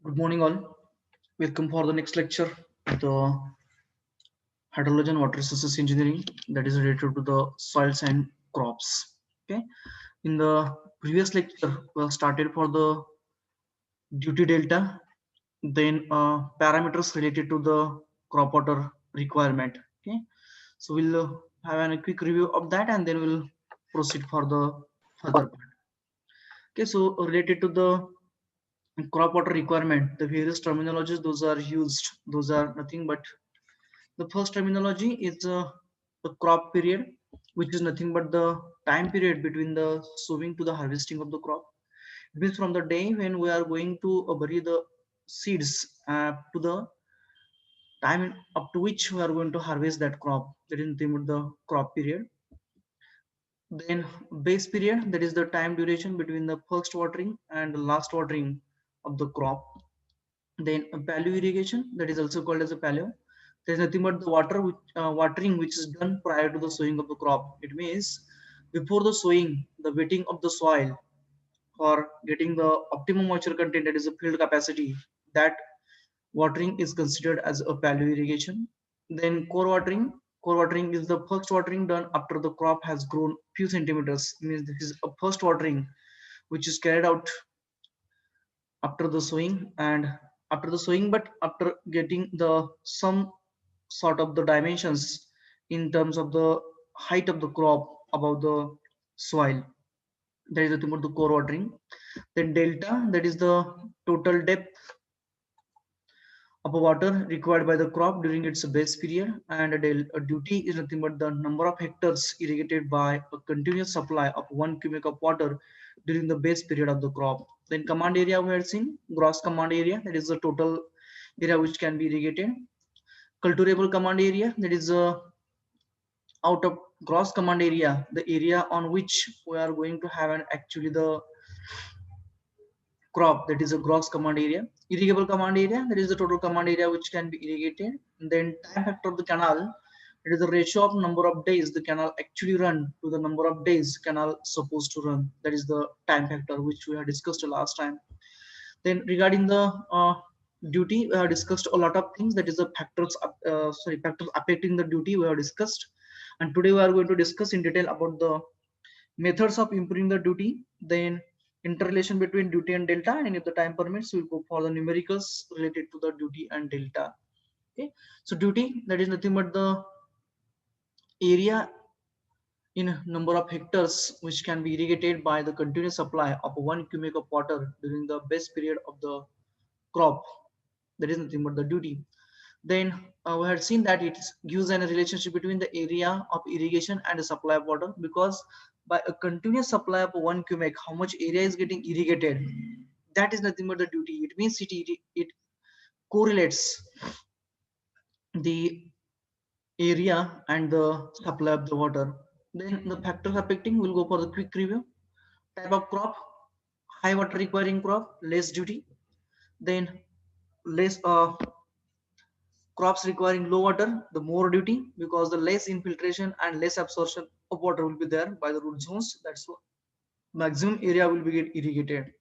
Good morning, all. Welcome for the next lecture, the hydrology and water resources engineering that is related to the soils and crops. Okay. In the previous lecture, we have started for the duty delta, then parameters related to the crop water requirement. Okay. So we'll have a quick review of that, and then we'll proceed for the further part. Okay. So related to the crop water requirement, the various terminologies those are used. Those are nothing but the first terminology is the crop period, which is nothing but the time period between the sowing to the harvesting of the crop. It means from the day when we are going to bury the seeds to the time up to which we are going to harvest that crop. That is nothing but the crop period. Then base period, that is the time duration between the first watering and the last watering of the crop. Then paleo irrigation, that is also called as a paleo. There is nothing but the watering which is done prior to the sowing of the crop. It means before the sowing, the wetting of the soil for getting the optimum moisture content, that is the field capacity, that watering is considered as a paleo irrigation. Then core watering. Core watering is the first watering done after the crop has grown few centimeters. It means this is a first watering which is carried out after the sowing, and after the sowing, but after getting the some sort of the dimensions in terms of the height of the crop above the soil. That is nothing but the core watering. Then delta, that is the total depth of water required by the crop during its base period. And a duty is nothing but the number of hectares irrigated by a continuous supply of 1 cubic of water during the base period of the crop. Then command area, we have seen gross command area, that is the total area which can be irrigated. Culturable command area, that is out of gross command area, the area on which we are going to have an actually the crop, that is a gross command area. Irrigable command area, that is the total command area which can be irrigated. And then time factor of the canal, it is the ratio of number of days the canal actually run to the number of days canal supposed to run. That is the time factor which we have discussed last time. Then regarding the duty, we have discussed a lot of things. That is the factors affecting the duty we have discussed. And today we are going to discuss in detail about the methods of improving the duty, then interrelation between duty and delta, and if the time permits, we'll go for the numericals related to the duty and delta. Okay, so duty, that is nothing but the area in number of hectares which can be irrigated by the continuous supply of 1 cubic of water during the base period of the crop. That is nothing but the duty. Then we had seen that it gives a relationship between the area of irrigation and the supply of water, because by a continuous supply of 1 cubic, how much area is getting irrigated, that is nothing but the duty. It means it correlates the area and the supply of the water. Then the factors affecting, we'll go for the quick review. Type of crop, high water requiring crop, less duty. Then less crops requiring low water, the more duty, because the less infiltration and less absorption of water will be there by the root zones. That's what maximum area will be get irrigated.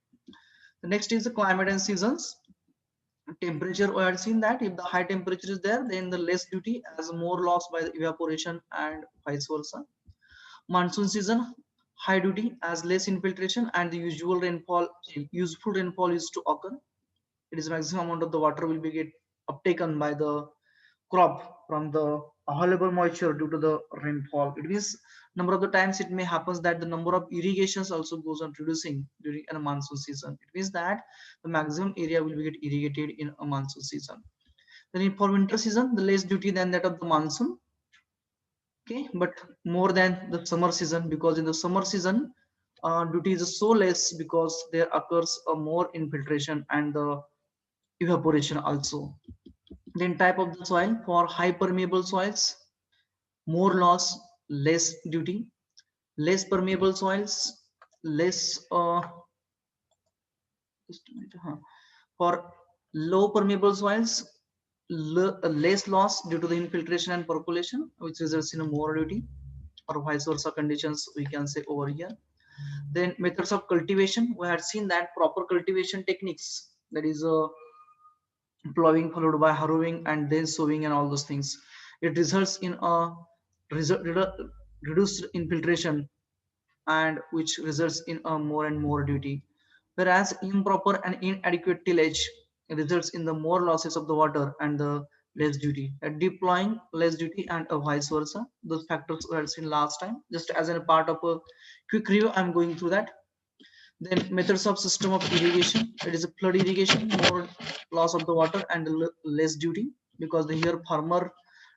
The next is the climate and seasons. Temperature, we had seen that if the high temperature is there, then the less duty, as more loss by the evaporation and vice versa. Monsoon season, high duty as less infiltration and the useful rainfall is to occur. It is maximum amount of the water will be get uptaken by the crop from the available moisture due to the rainfall. It means number of the times it may happens that the number of irrigations also goes on reducing during a monsoon season. It means that the maximum area will be get irrigated in a monsoon season. Then for winter season, the less duty than that of the monsoon. Okay, but more than the summer season, because in the summer season, duty is so less because there occurs a more infiltration and the evaporation also. Then type of the soil, for high permeable soils, more loss, less duty. Less permeable soils, less just a minute, for low permeable soils, less loss due to the infiltration and percolation, which results in a more duty, or vice versa conditions we can say over here. Then methods of cultivation, we had seen that proper cultivation techniques, that is plowing followed by harrowing and then sowing and all those things. It results in a reduced infiltration, and which results in a more and more duty. Whereas improper and inadequate tillage results in the more losses of the water and the less duty. Deploying less duty and vice versa. Those factors we had seen last time. Just as a part of a quick review, I'm going through that. Then methods of system of irrigation. It is a flood irrigation, more loss of the water and less duty, because the here farmer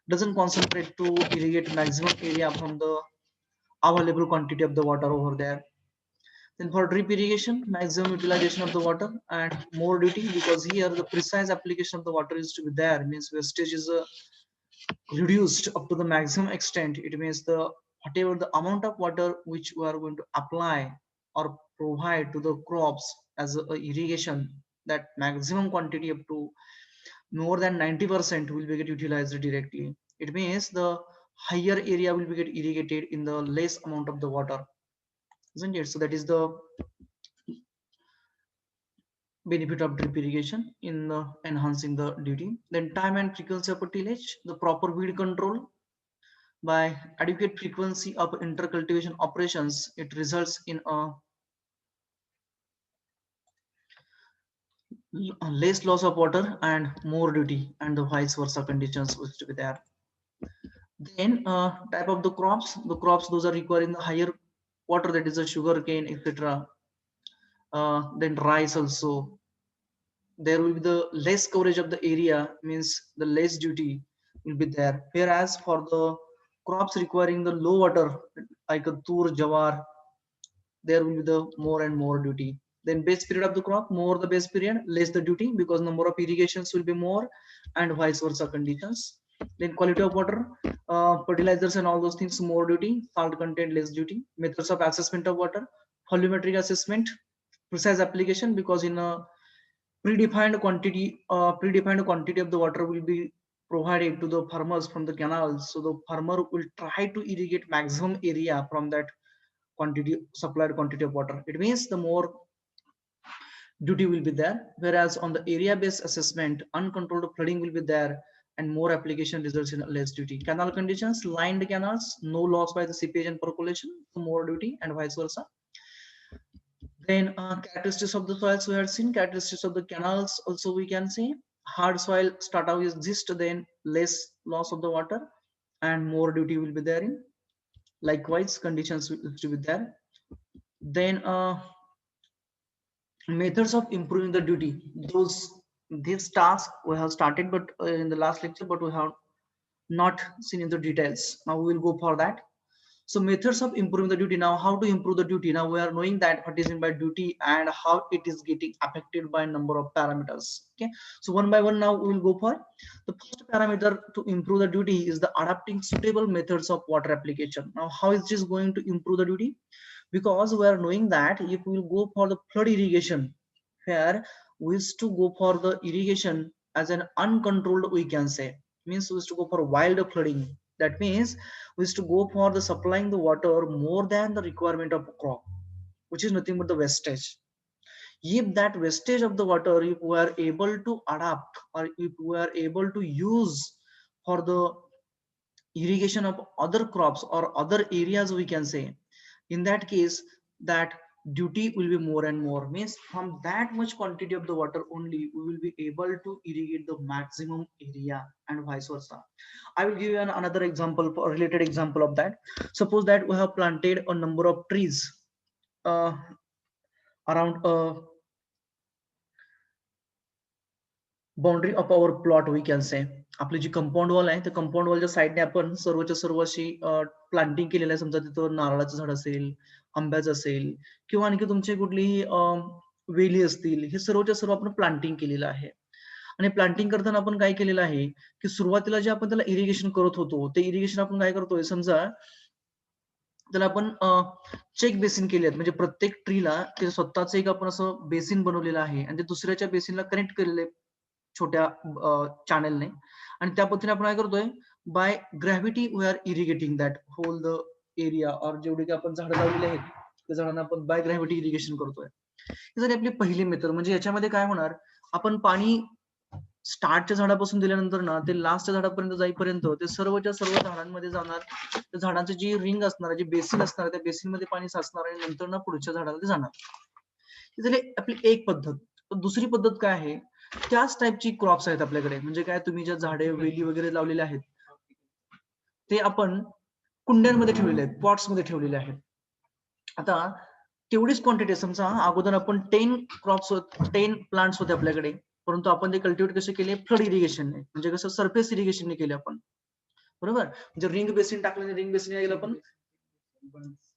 doesn't concentrate to irrigate maximum area from the available quantity of the water over there. Then for drip irrigation, maximum utilization of the water and more duty, because here the precise application of the water is to be there, means wastage is reduced up to the maximum extent. It means the whatever the amount of water which we are going to apply or provide to the crops as a irrigation, that maximum quantity up to more than 90% will be get utilized directly. It means the higher area will be get irrigated in the less amount of the water, isn't it? So that is the benefit of drip irrigation in enhancing the duty. Then time and frequency of tillage, the proper weed control by adequate frequency of intercultivation operations, it results in a less loss of water and more duty, and the vice versa conditions which to be there. Then type of the crops those are requiring the higher water, that is the sugar cane, etc. Then rice also, there will be the less coverage of the area, means the less duty will be there. Whereas for the crops requiring the low water like a tur, jawar, there will be the more and more duty. Then base period of the crop, more the base period, less the duty, because number of irrigations will be more, and vice versa conditions. Then quality of water, fertilizers and all those things, more duty, salt content, less duty. Methods of assessment of water, volumetric assessment, precise application, because in a predefined quantity of the water will be provided to the farmers from the canals. So the farmer will try to irrigate maximum area from that quantity, supplied quantity of water. It means the more duty will be there. Whereas on the area based assessment, uncontrolled flooding will be there, and more application results in less duty. Canal conditions, lined canals, no loss by the seepage and percolation, so more duty, and vice versa. Then characteristics of the soils we have seen, characteristics of the canals also we can see. Hard soil strata will exist, then less loss of the water and more duty will be there in. Likewise, conditions will be there. Then methods of improving the duty. This task we have started, but in the last lecture, but we have not seen in the details. Now we will go for that. So methods of improving the duty. Now how to improve the duty? Now we are knowing that what is meant by duty and how it is getting affected by a number of parameters. Okay, so one by one now we will go for the first parameter to improve the duty is the adapting suitable methods of water application. Now how is this going to improve the duty? Because we are knowing that if we will go for the flood irrigation, where we used to go for the irrigation as an uncontrolled, we can say, means we used to go for wild flooding. That means we used to go for the supplying the water more than the requirement of crop, which is nothing but the wastage. If that wastage of the water, if we are able to adapt, or if we are able to use for the irrigation of other crops or other areas, we can say, in that case, that duty will be more and more, means from that much quantity of the water only we will be able to irrigate the maximum area, and vice versa. I will give you another example, a related example of that. Suppose that we have planted a number of trees uh, around a boundary of our plot we can say. आपली जी compound wall आहे त्या compound वॉलच्या साईडने आपण सर्वच्या सर्व अशी planting केलेलं आहे. समजा तिथं नारळाचं झाड असेल, आंब्याचं असेल, किंवा आणखी तुमची कुठलीही वेली असतील, हे सर्वच्या सर्व आपण प्लांटिंग केलेलं आहे. आणि प्लांटिंग करताना आपण काय केलेलं आहे की सुरुवातीला जे आपण त्याला इरिगेशन करत होतो, ते इरिगेशन आपण काय करतोय, समजा त्याला आपण चेक बेसिन केले आहेत, म्हणजे प्रत्येक ट्रीला ते स्वतःच एक आपण असं बेसिन बनवलेलं आहे आणि ते दुसऱ्याच्या बेसिनला कनेक्ट केलेलं आहे छोट्या चॅनलने. आणि त्या पद्धतीने आपण काय करतोय, by gravity we are irrigating that whole the area, और जेवढे की आपण झाडं लावलेली आहेत त्या झाडांना आपण बाय ग्रॅव्हिटी इरिगेशन करतोय. ही झाली आपली पहिली मेथड. म्हणजे याच्यामध्ये काय होणार, आपण पाणी स्टार्टच्या झाडापासून दिल्यानंतर ना ते लास्टच्या झाडापर्यंत जाईपर्यंत ते सर्वच्या सर्व झाडांमध्ये जाणार, त्या झाडाची जी रिंग असणार, जी बेसिन असणार, त्या बेसिन मध्ये पाणी साचणार आणि नंतर ना पुढच्या झाडाला ते जाणार. ही झाली आपली एक पद्धत. दुसरी पद्धत काय आहे, त्याच टाईपची क्रॉप्स आहेत आपल्याकडे. म्हणजे काय, तुम्ही ज्या झाडे वेली वगैरे लावलेले आहेत ते आपण कुंड्यांमध्ये ठेवलेले आहेत, पॉट्स मध्ये ठेवलेले आहेत. आता तेवढीच क्वांटिटी, समजा अगोदर आपण 10 क्रॉप्स 10 प्लांट्स होते आपल्याकडे, परंतु आपण ते कल्टिवेट कसे केले, फ्लड इरिगेशनने, म्हणजे कसं सरफेस इरिगेशनने केले आपण, बरोबर. म्हणजे रिंग बेसिन टाकलं, रिंग बेसिन गेलं आपण,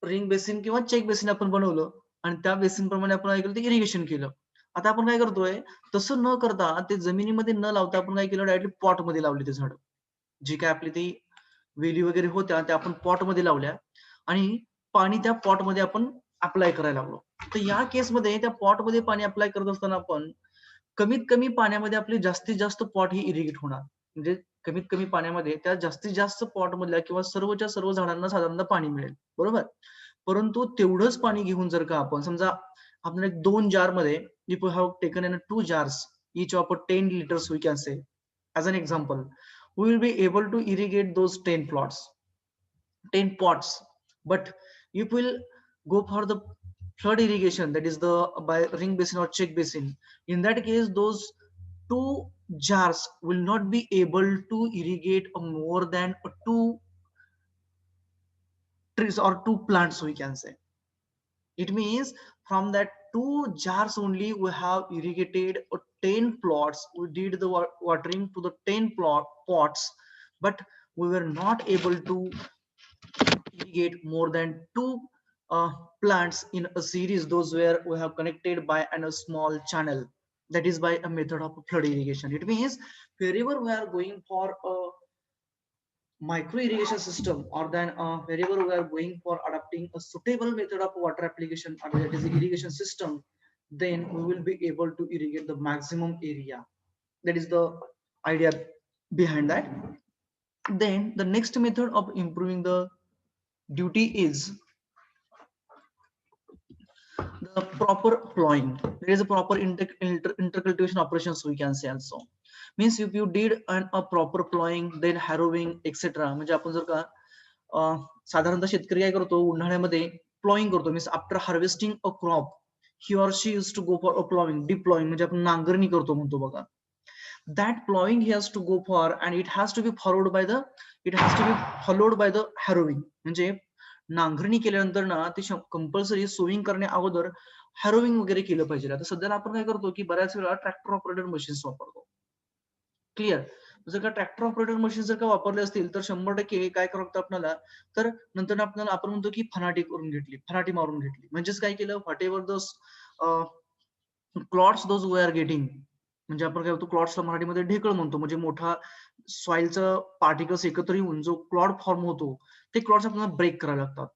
रिंग बेसिन किंवा चेक बेसिन आपण बनवलं आणि त्या बेसिन प्रमाणे आपण काय केलं, ते इरिगेशन केलं. आता आपण काय करतोय, तसं न करता ते जमिनीमध्ये न लावता आपण काय केलं, डायरेक्टली पॉट मध्ये लावली ते झाड. जी काय आपली ती वेली वगैरे होत्या त्या आपण पॉट मध्ये लावल्या आणि पाणी त्या पॉट मध्ये आपण अप्लाय करायला लागलो. तर या केसमध्ये त्या पॉट मध्ये पाणी अप्लाय करत असताना आपण कमीत कमी पाण्यामध्ये आपली जास्तीत जास्त पॉट ही इरिगेट होणार. म्हणजे कमीत कमी पाण्यामध्ये त्या जास्तीत जास्त पॉट मधल्या किंवा सर्वच्या सर्व झाडांना साधारणतः पाणी मिळेल, बरोबर. परंतु तेवढंच पाणी घेऊन जर का आपण, समजा आपण एक 2 जार मध्ये, if we have taken in 2 jars each of 10 liters, we can say as an example, we will be able to irrigate those 10 plots, 10 pots. But if we'll go for the flood irrigation, that is the by ring basin or check basin, in that case those 2 jars will not be able to irrigate more than 2 trees or 2 plants, we can say. It means from that 2 jars only we have irrigated 10 plots. We did the watering to the 10 pots, but we were not able to irrigate more than 2 plants in a series. Those where we have connected by a small channel. That is by a method of flood irrigation. It means wherever we are going for a micro irrigation system, or then wherever we are going for adopting a suitable method of water application, or that is the irrigation system, then we will be able to irrigate the maximum area. That is the idea behind that. Then the next method of improving the duty is the proper plowing. There is a proper intercultivation operations, we can say also. Means if you did a proper plowing, then harrowing, etc. म्हणजे आपण जर का साधारणतः शेतकरी काय करतो, उन्हाळ्यामध्ये ploughing करतो. Means after harvesting a crop, he or she use to go for a ploughing, deep ploughing, म्हणजे आपण नांगरणी करतो म्हणतो बघा. That plowing he has to go for, and it has to be followed by the, it has to be followed by the harrowing. म्हणजे नांगरणी केल्यानंतर ना ते कंपल्सरी सोविंग करण्या अगोदर हॅरोविंग वगैरे केलं पाहिजे. आता सध्याला आपण काय करतो की बऱ्याच वेळा ट्रॅक्टर ऑपरेटेड मशीन्स वापरतो. क्लिअर. जर का ट्रॅक्टर ऑपरेटेड मशीन जर का वापरले असतील तर 100% काय करावं लागतं आपल्याला, तर नंतर आपल्याला आपण म्हणतो की फनाटी करून घेतली, फनाटी मारून घेतली. म्हणजेच काय केलं, whatever the clots those we are getting, म्हणजे आपण काय होतो, क्लॉट्सला मराठीमध्ये ढेकळ म्हणतो. म्हणजे मोठा सॉइलचं पार्टिकल्स एकत्र येऊन जो क्लॉड फॉर्म होतो, ते क्लॉट्स आपल्याला ब्रेक करावे लागतात.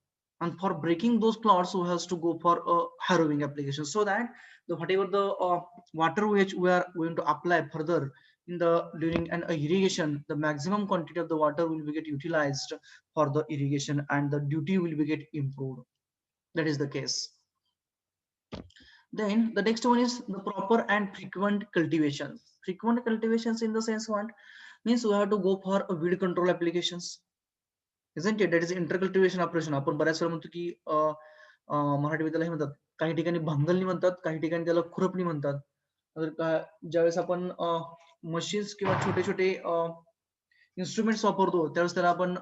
And for breaking those clots, we has to go for a harrowing application, so that the whatever the water which we are going to apply further in the during an irrigation, the maximum quantity of the water will be get utilized for the irrigation, and the duty will be get improved. That is the case. Then the next one is the proper and frequent cultivation. Frequent cultivations in the sense what means, we have to go for a weed control applications, isn't it? That is intercultivation operation. आपण बऱ्याच वेळा म्हणतो की मराठी त्याला हे म्हणतात, काही ठिकाणी भांगलणी म्हणतात, काही ठिकाणी त्याला खुरपणी म्हणतात. तर ज्यावेळेस आपण मशीन्स किंवा छोटे छोटे इन्स्ट्रुमेंट्स वापरतो त्यावेळेस त्याला आपण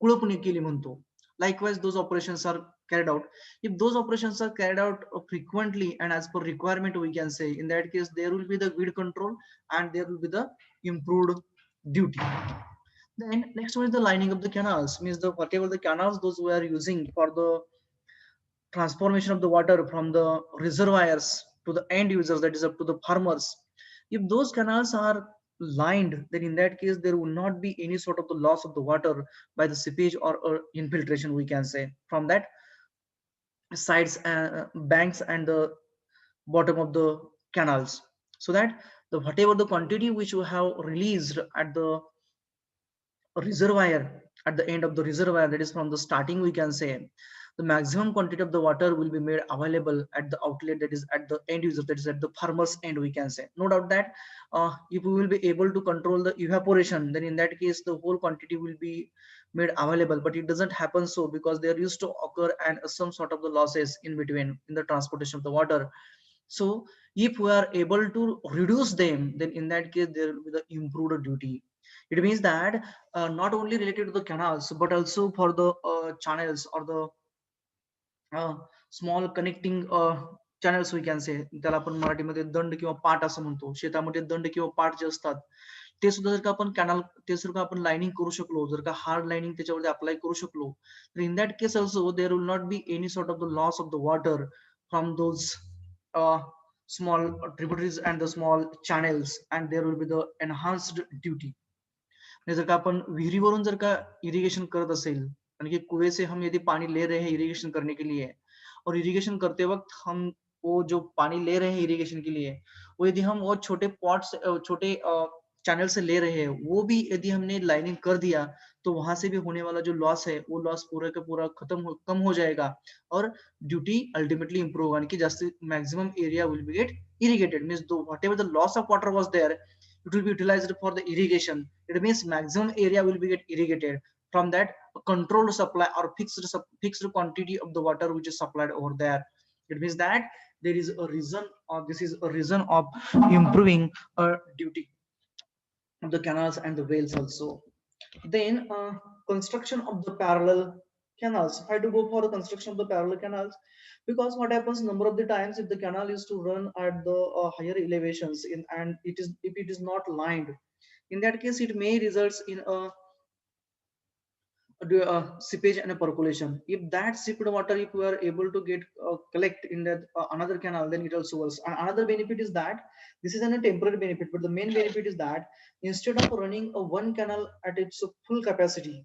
कुळपणी केली म्हणतो. Likewise, those operations are carried out. If those operations are carried out frequently and as per requirement, we can say in that case there will be the weed control and there will be the improved duty. Then next one is the lining of the canals. Means the whatever the canals those we are using for the transformation of the water from the reservoirs to the end users, that is up to the farmers. If those canals are lined, then in that case there will not be any sort of the loss of the water by the seepage or infiltration, we can say, from that sides, banks and the bottom of the canals, so that the whatever the quantity which you have released at the reservoir, at the end of the reservoir, that is from the starting, we can say, the maximum quantity of the water will be made available at the outlet, that is at the end user, that is at the farmer's end, we can say. No doubt that if we will be able to control the evaporation, then in that case the whole quantity will be made available, but it doesn't happen so, because there used to occur and some sort of the losses in between in the transportation of the water. So if we are able to reduce them, then in that case there will be the improved duty. It means that not only related to the canals, but also for the channels or the small connecting channels we can say, त्याला आपण मराठीमध्ये दंड किंवा पाट असं म्हणतो. शेतामध्ये दंड किंवा पाट जे असतात ते सुद्धा जर का आपण कॅनल, ते जर का आपण लाइनिंग करू शकलो, जर का हार्ड लाइनिंग त्याच्यावरती अप्लाय करू शकलो, तर in that case also there will not be any sort of the loss of the water from those small tributaries and the small channels, and there will be the enhanced duty. जर का अपन विहिरीवरून जर का irrigation करत असेल, यानी कि कुएं से हम यदि पानी ले रहे हैं इरिगेशन करने के लिए, और इरिगेशन करते वक्त हम वो जो पानी ले रहे हैं इरिगेशन के लिए, वो यदि हम वो छोटे पॉट्स, छोटे चैनल से ले रहे हैं, वो भी यदि हमने लाइनिंग कर दिया, तो वहां से भी होने वाला जो लॉस है वो लॉस पूरा का पूरा कम हो जाएगा, और ड्यूटी अल्टीमेटली इंप्रूव होगा, कि just maximum area will be get irrigated, means the whatever the loss of water was there, it will be utilized for the irrigation. It means maximum area will be get irrigated from that controlled supply or fixed quantity of the water which is supplied over there. It means that there is a reason, or this is a reason of improving duty of the canals and the wells also. Then construction of the parallel canals. Why to go for the construction of the parallel canals? Because what happens number of the times, if the canal is to run at the higher elevations in, and it is, if it is not lined, in that case it may results in a seepage and a percolation. If that seeped water, if we are able to get collect in that another canal, then it also works. And another benefit is that this is a temporary benefit, but the main benefit is that instead of running a one canal at its full capacity,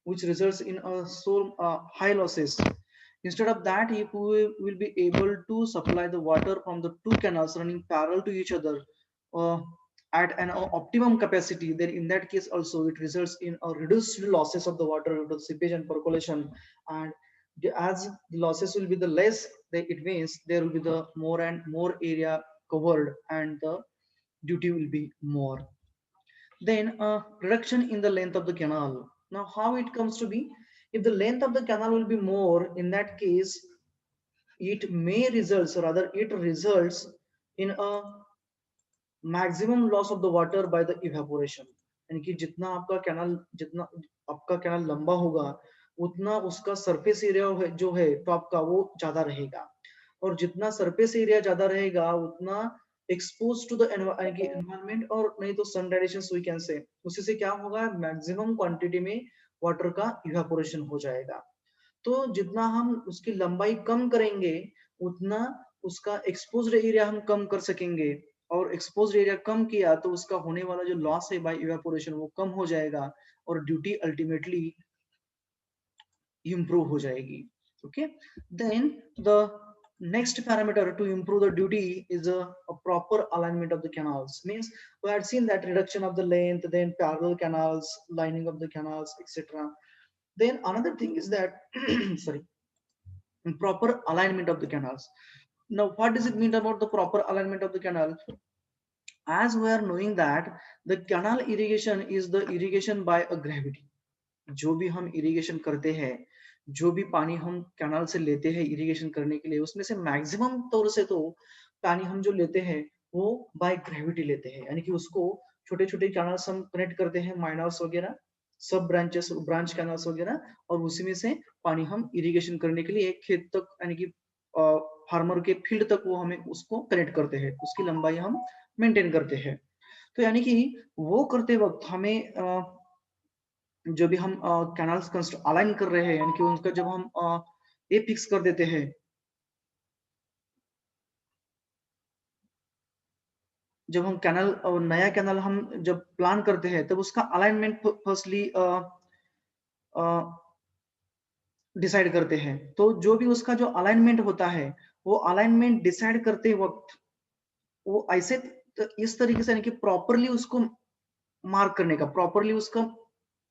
which results in a so high losses, instead of that, if we will be able to supply the water from the two canals running parallel to each other uh, at an optimum capacity, then in that case also it results in a reduced losses of the water due to seepage and percolation. And as the losses will be the less, it means there will be the more and more area covered, and the duty will be more. Then reduction in the length of the canal. Now how it comes to be, if the length of the canal will be more, in that case it may results, rather it results in a maximum loss of the water by the evaporation. यानी कि जितना आपका canal, जितना आपका canal लंबा होगा, उतना उसका सरफेस एरिया जो है टॉप का वो ज्यादा रहेगा, और जितना सरफेस एरिया ज्यादा रहेगा उतना एक्सपोज टू द एनवायरमेंट, और नहीं तो सन रेडिएशन वी कैन से, उसी से क्या होगा, मैक्सिमम क्वांटिटी में वाटर का इवेपोरेशन हो जाएगा. तो जितना हम उसकी लंबाई कम करेंगे, उतना उसका एक्सपोज्ड एरिया हम कम कर सकेंगे, और एक्सपोज्ड एरिया कम किया तो उसका होने वाला जो लॉस है बाय इवेपोरेशन वो कम हो जाएगा, और ड्यूटी अल्टीमेटली improve हो जाएगी. Okay, then the next parameter to improve the duty is a proper alignment of the canals. Means we had seen that reduction of the length, then parallel canals, lining of the canals, etc. Then another thing is that sorry, proper alignment of the canals. Now what does it mean about the proper alignment of the canal? As we are knowing that the canal irrigation is the irrigation by a gravity. जो भी हम irrigation करते हैं, जो भी पानी हम canal से लेते हैं इरिगेशन करने के लिए, उसमें से मैक्सिमम तौर से तो पानी हम जो लेते हैं वो बाय ग्रेविटी लेते हैं, यानी कि उसको छोटे छोटे कैनाल्स हम कनेक्ट करते हैं, माइनर्स वगैरह, सब ब्रांचेस, ब्रांच कैनाल्स वगैरह, और उसी में से पानी हम इरिगेशन करने के लिए खेत तक, यानी कि फार्मर के फील्ड तक वो हमें उसको कनेक्ट करते हैं, उसकी लंबाई हम मेंटेन करते हैं. तो यानी कि वो करते वक्त हमें जो भी हम कैनाल्स अलाइन कर रहे हैं, यानी कि उनका जब हम ए फिक्स कर देते हैं, जब हम कैनल, नया कैनल हम जब प्लान करते हैं, तब उसका अलाइनमेंट फर्स्टली डिसाइड करते हैं. तो जो भी उसका जो अलाइनमेंट होता है, वो अलाइनमेंट डिसाइड करते वक्त वो ऐसे इस तरीके से, यानी कि प्रॉपरली उसको मार्क करने का, प्रॉपरली उसका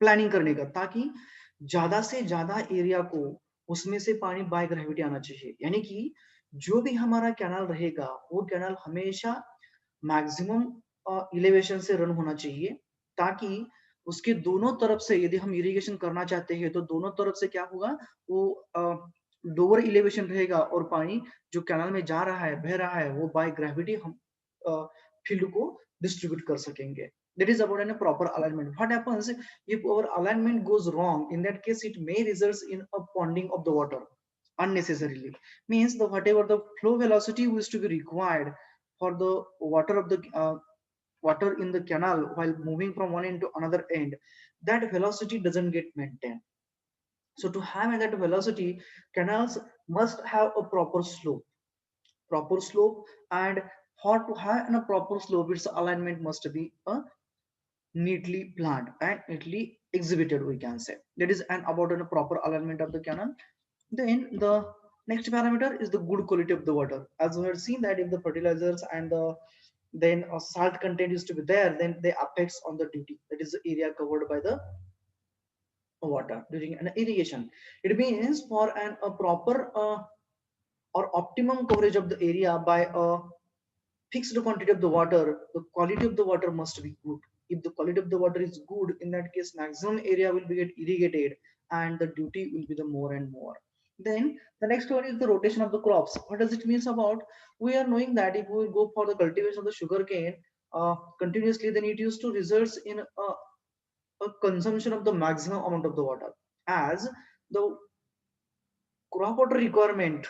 प्लानिंग करने का, ताकि ज्यादा से ज्यादा एरिया को उसमें से पानी बाय ग्रेविटी आना चाहिए, यानी कि जो भी हमारा कैनाल रहेगा वो कैनाल हमेशा मैक्सिमम इलेवेशन से रन होना चाहिए, ताकि उसके दोनों तरफ से यदि हम इरिगेशन करना चाहते हैं तो दोनों तरफ से क्या होगा, वो लोअर इलेवेशन रहेगा और पानी जो कैनाल में जा रहा है, बह रहा है, वो बाय ग्रेविटी हम फील्ड को डिस्ट्रीब्यूट कर सकेंगे. That is about a proper alignment. What happens if our alignment goes wrong? In that case, it may result in a ponding of the water unnecessarily. Means the whatever the flow velocity was to be required for the water of the water in the canal while moving from one end to another end, that velocity doesn't get maintained. So to have that velocity, canals must have a proper slope, and for to have a proper slope, its alignment must be a neatly planned and neatly exhibited, we can say. That is an about a proper alignment of the canal. Then the next parameter is the good quality of the water. As we have seen that if the fertilizers and the then salt content is to be there, then they affects on the duty, that is the area covered by the water during an irrigation. It means for a proper or optimum coverage of the area by a fixed quantity of the water, the quality of the water must be good. If the quality of the water is good, in that case, maximum area will be get irrigated and the duty will be the more and more. Then the next one is the rotation of the crops. What does it mean about? We are knowing that if we go for the cultivation of the sugar cane continuously, then it used to result in a consumption of the maximum amount of the water. As the crop water requirement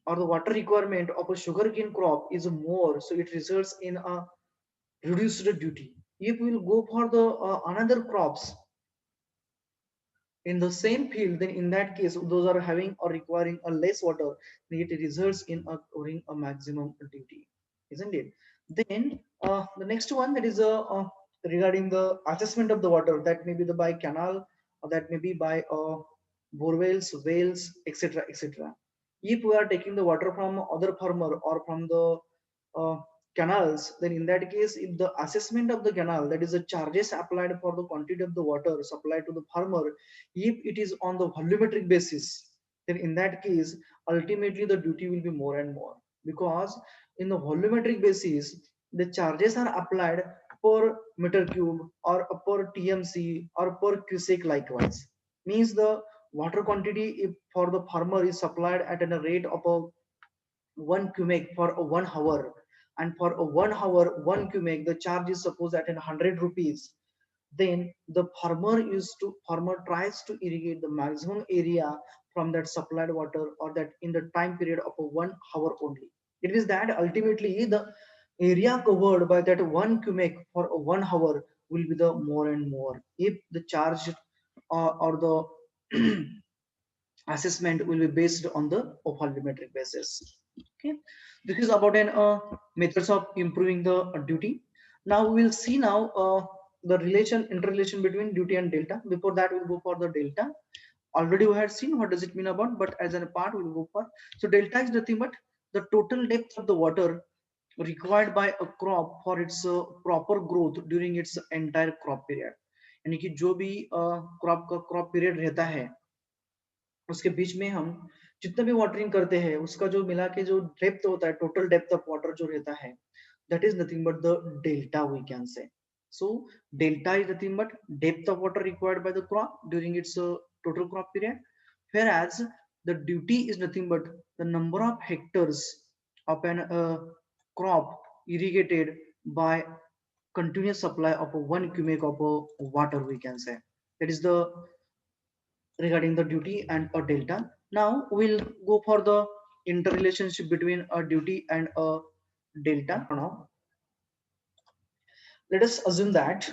or the water requirement of a sugarcane crop is more, so it results in a reduced duty. If we will go for the another crops in the same field, then in that case those are having or requiring a less water, then it results in a maximum duty, isn't it? Then the next one, that is regarding the assessment of the water, that may be the by canal or that may be by borewells, wells, etc., etc. If we are taking the water from other farmer or from the uh, canals, then in that case, if the assessment of the canal, that is the charges applied for the quantity of the water supplied to the farmer, if it is on the volumetric basis, then in that case ultimately the duty will be more and more, because in the volumetric basis the charges are applied per meter cube or per tmc or per cusic. Likewise, means the water quantity if for the farmer is supplied at a rate of a 1 cubic for a 1 hour, and for a 1 hour 1 cubic the charge is supposed at 100 rupees, then the farmer tries to irrigate the maximum area from that supplied water, or that in the time period of a 1 hour only. It is that ultimately the area covered by that 1 cubic for a 1 hour will be the more and more if the charge or the assessment will be based on the volumetric basis. Okay, this is about an methods of improving the duty. Now we will see now the interrelation between duty and delta. Before that we'll go for the delta. Already we had seen what does it mean about, but as a part we'll go for. So delta is nothing but the total depth of the water required by a crop for its proper growth during its entire crop period. यानी कि जो भी crop का crop period रहता है उसके बीच में हम जितना भी वाटरिंग करते हैं उसका जो मिला के जो डेप्थ होता है, टोटल डेप्थ ऑफ वाटर जो रहता है, that is nothing but the delta, we can say. So delta is nothing but depth of water required by the crop during its total crop period, whereas the duty is nothing but the number of hectares of an crop irrigated by continuous supply of a 1 cubic of water, we can say. That is the regarding the duty and a delta. Now we'll go for the interrelationship between a duty and a delta. Now let us assume that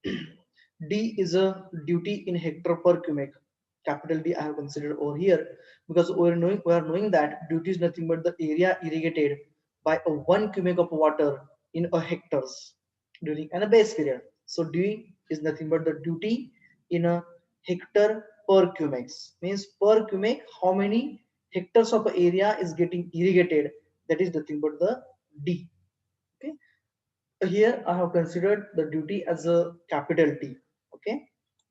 D is a duty in hectare per cubic. Capital D I have considered over here because we are knowing that duty is nothing but the area irrigated by a 1 cubic of water in a hectares during a base period. So D is nothing but the duty in a hectare per cubic. Means per cubic how many hectares of area is getting irrigated. That is nothing but the D. Okay. Here I have considered the duty as a capital T. Okay.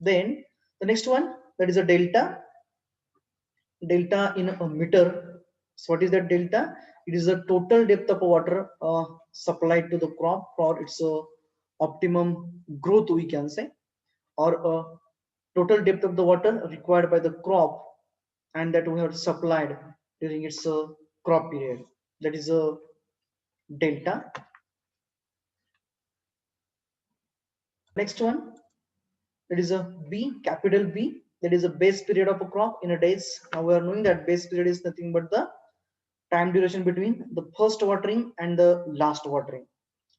Then the next one, that is a delta. delta in a meter. So what is that delta? It is the total depth of water supplied to the crop for its optimum growth, we can say, or total depth of the water required by the crop and that we have supplied during its crop period. That is a delta. Next one, that is a B, capital B, that is a base period of a crop in a days. Now we are knowing that base period is nothing but the time duration between the first watering and the last watering.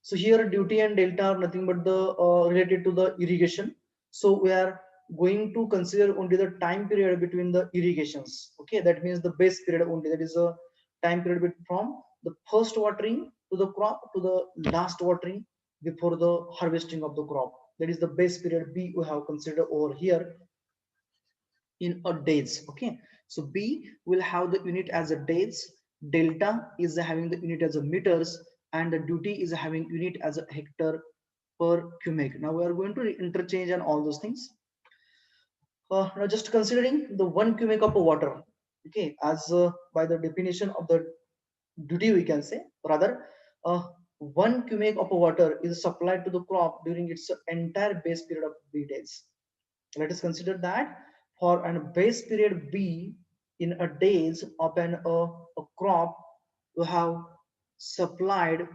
So here duty and delta are nothing but the related to the irrigation. So we are going to consider only the time period between the irrigations. Okay, that means the base period only. That is a time period from the first watering to the crop to the last watering before the harvesting of the crop. That is the base period B we have considered over here in a days. Okay, so B will have the unit as a days, delta is having the unit as a meters, and the duty is having unit as a hectare per cubic. Now we are going to interchange and all those things. Now just considering the 1 cubic of water, okay, as by the definition of the duty we can say, rather 1 cubic of water is supplied to the crop during its entire base period of B days. Let us consider that for an base period B in a days of a crop, you have supplied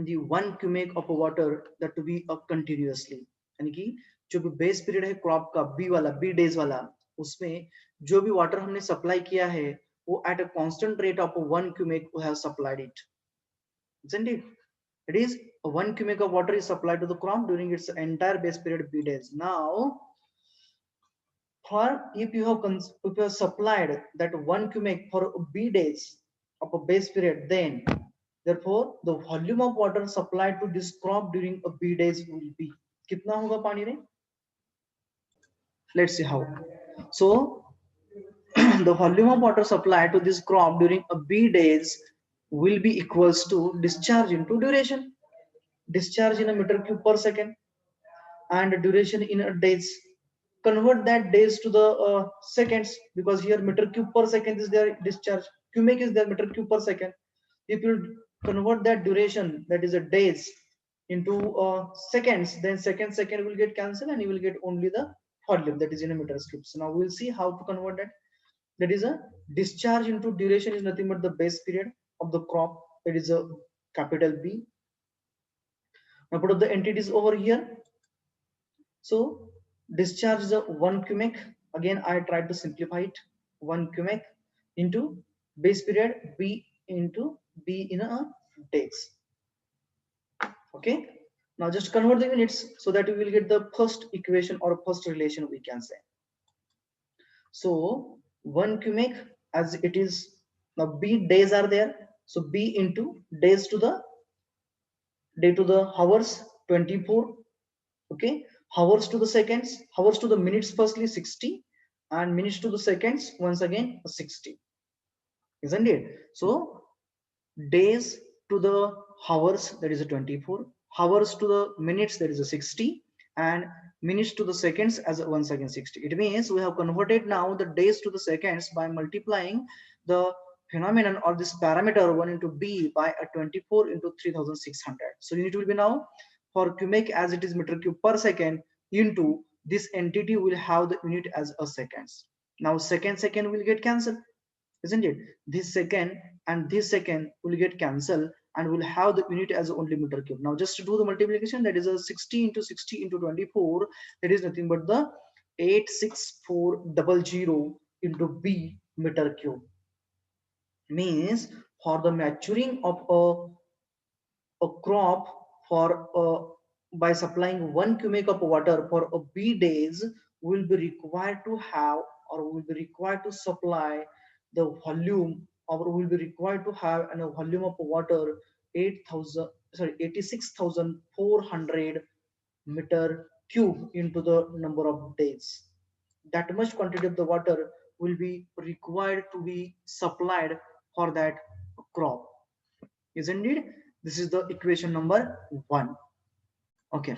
the 1 cubic of water that to be continuously, यानी कि जो भी base period है crop का B वाला be days वाला, उसमें जो भी वाटर हमने सप्लाई किया है वो at a constant rate of 1 cubic we have supplied it, isn't it? It is 1 cubic of water is supplied to the crop during its entire base period B days. Now for if you have supplied that 1 cubic for B days of a base period, then therefore the volume of water supplied to this crop during a B days will be कितना होगा पानी रे? Let's see how. So the volume of water supplied to this crop during a B days will be equals to discharge into duration. Discharge in a meter cube per second and duration in a days. Convert that days to the seconds, because here meter cube per second is their discharge, cubic is their meter cube per second. If you convert that duration, that is a days, into seconds, then second will get cancelled and you will get only the volume that is in a meter cube. So now we'll see how to convert that. That is a discharge into duration is nothing but the base period of the crop, that is a capital B. Now put up the entities over here. So discharge is a 1 cubic. Again, I tried to simplify it. 1 cubic into base period B into B in a days. Okay. Now just convert the units so that we will get the first equation or first relation we can say. So 1 cubic as it is, now B days are there. So B into days to the day to the hours 24. Okay, hours to the seconds, hours to the minutes firstly 60, and minutes to the seconds once again 60, isn't it? So days to the hours, that is a 24, hours to the minutes, that is a 60, and minutes to the seconds as once again 60. It means we have converted now the days to the seconds by multiplying the phenomenon or this parameter 1 into B by a 24 into 3600. So unit will be now for cubic as it is meter cube per second into this entity will have the unit as a seconds. Now second will get cancelled, isn't it? This second and this second will get cancelled and will have the unit as only meter cube. Now just to do the multiplication, that is a 60 into 60 into 24, that is nothing but the 86400 into B meter cube. Means for the maturing of a crop for by supplying 1 cubic of water for a B days will be required to have or will be required to supply the volume or will be required to have a volume of water 86,400 meter cube into the number of days. That much quantity of the water will be required to be supplied for that crop, isn't it? This is the equation number 1. Okay,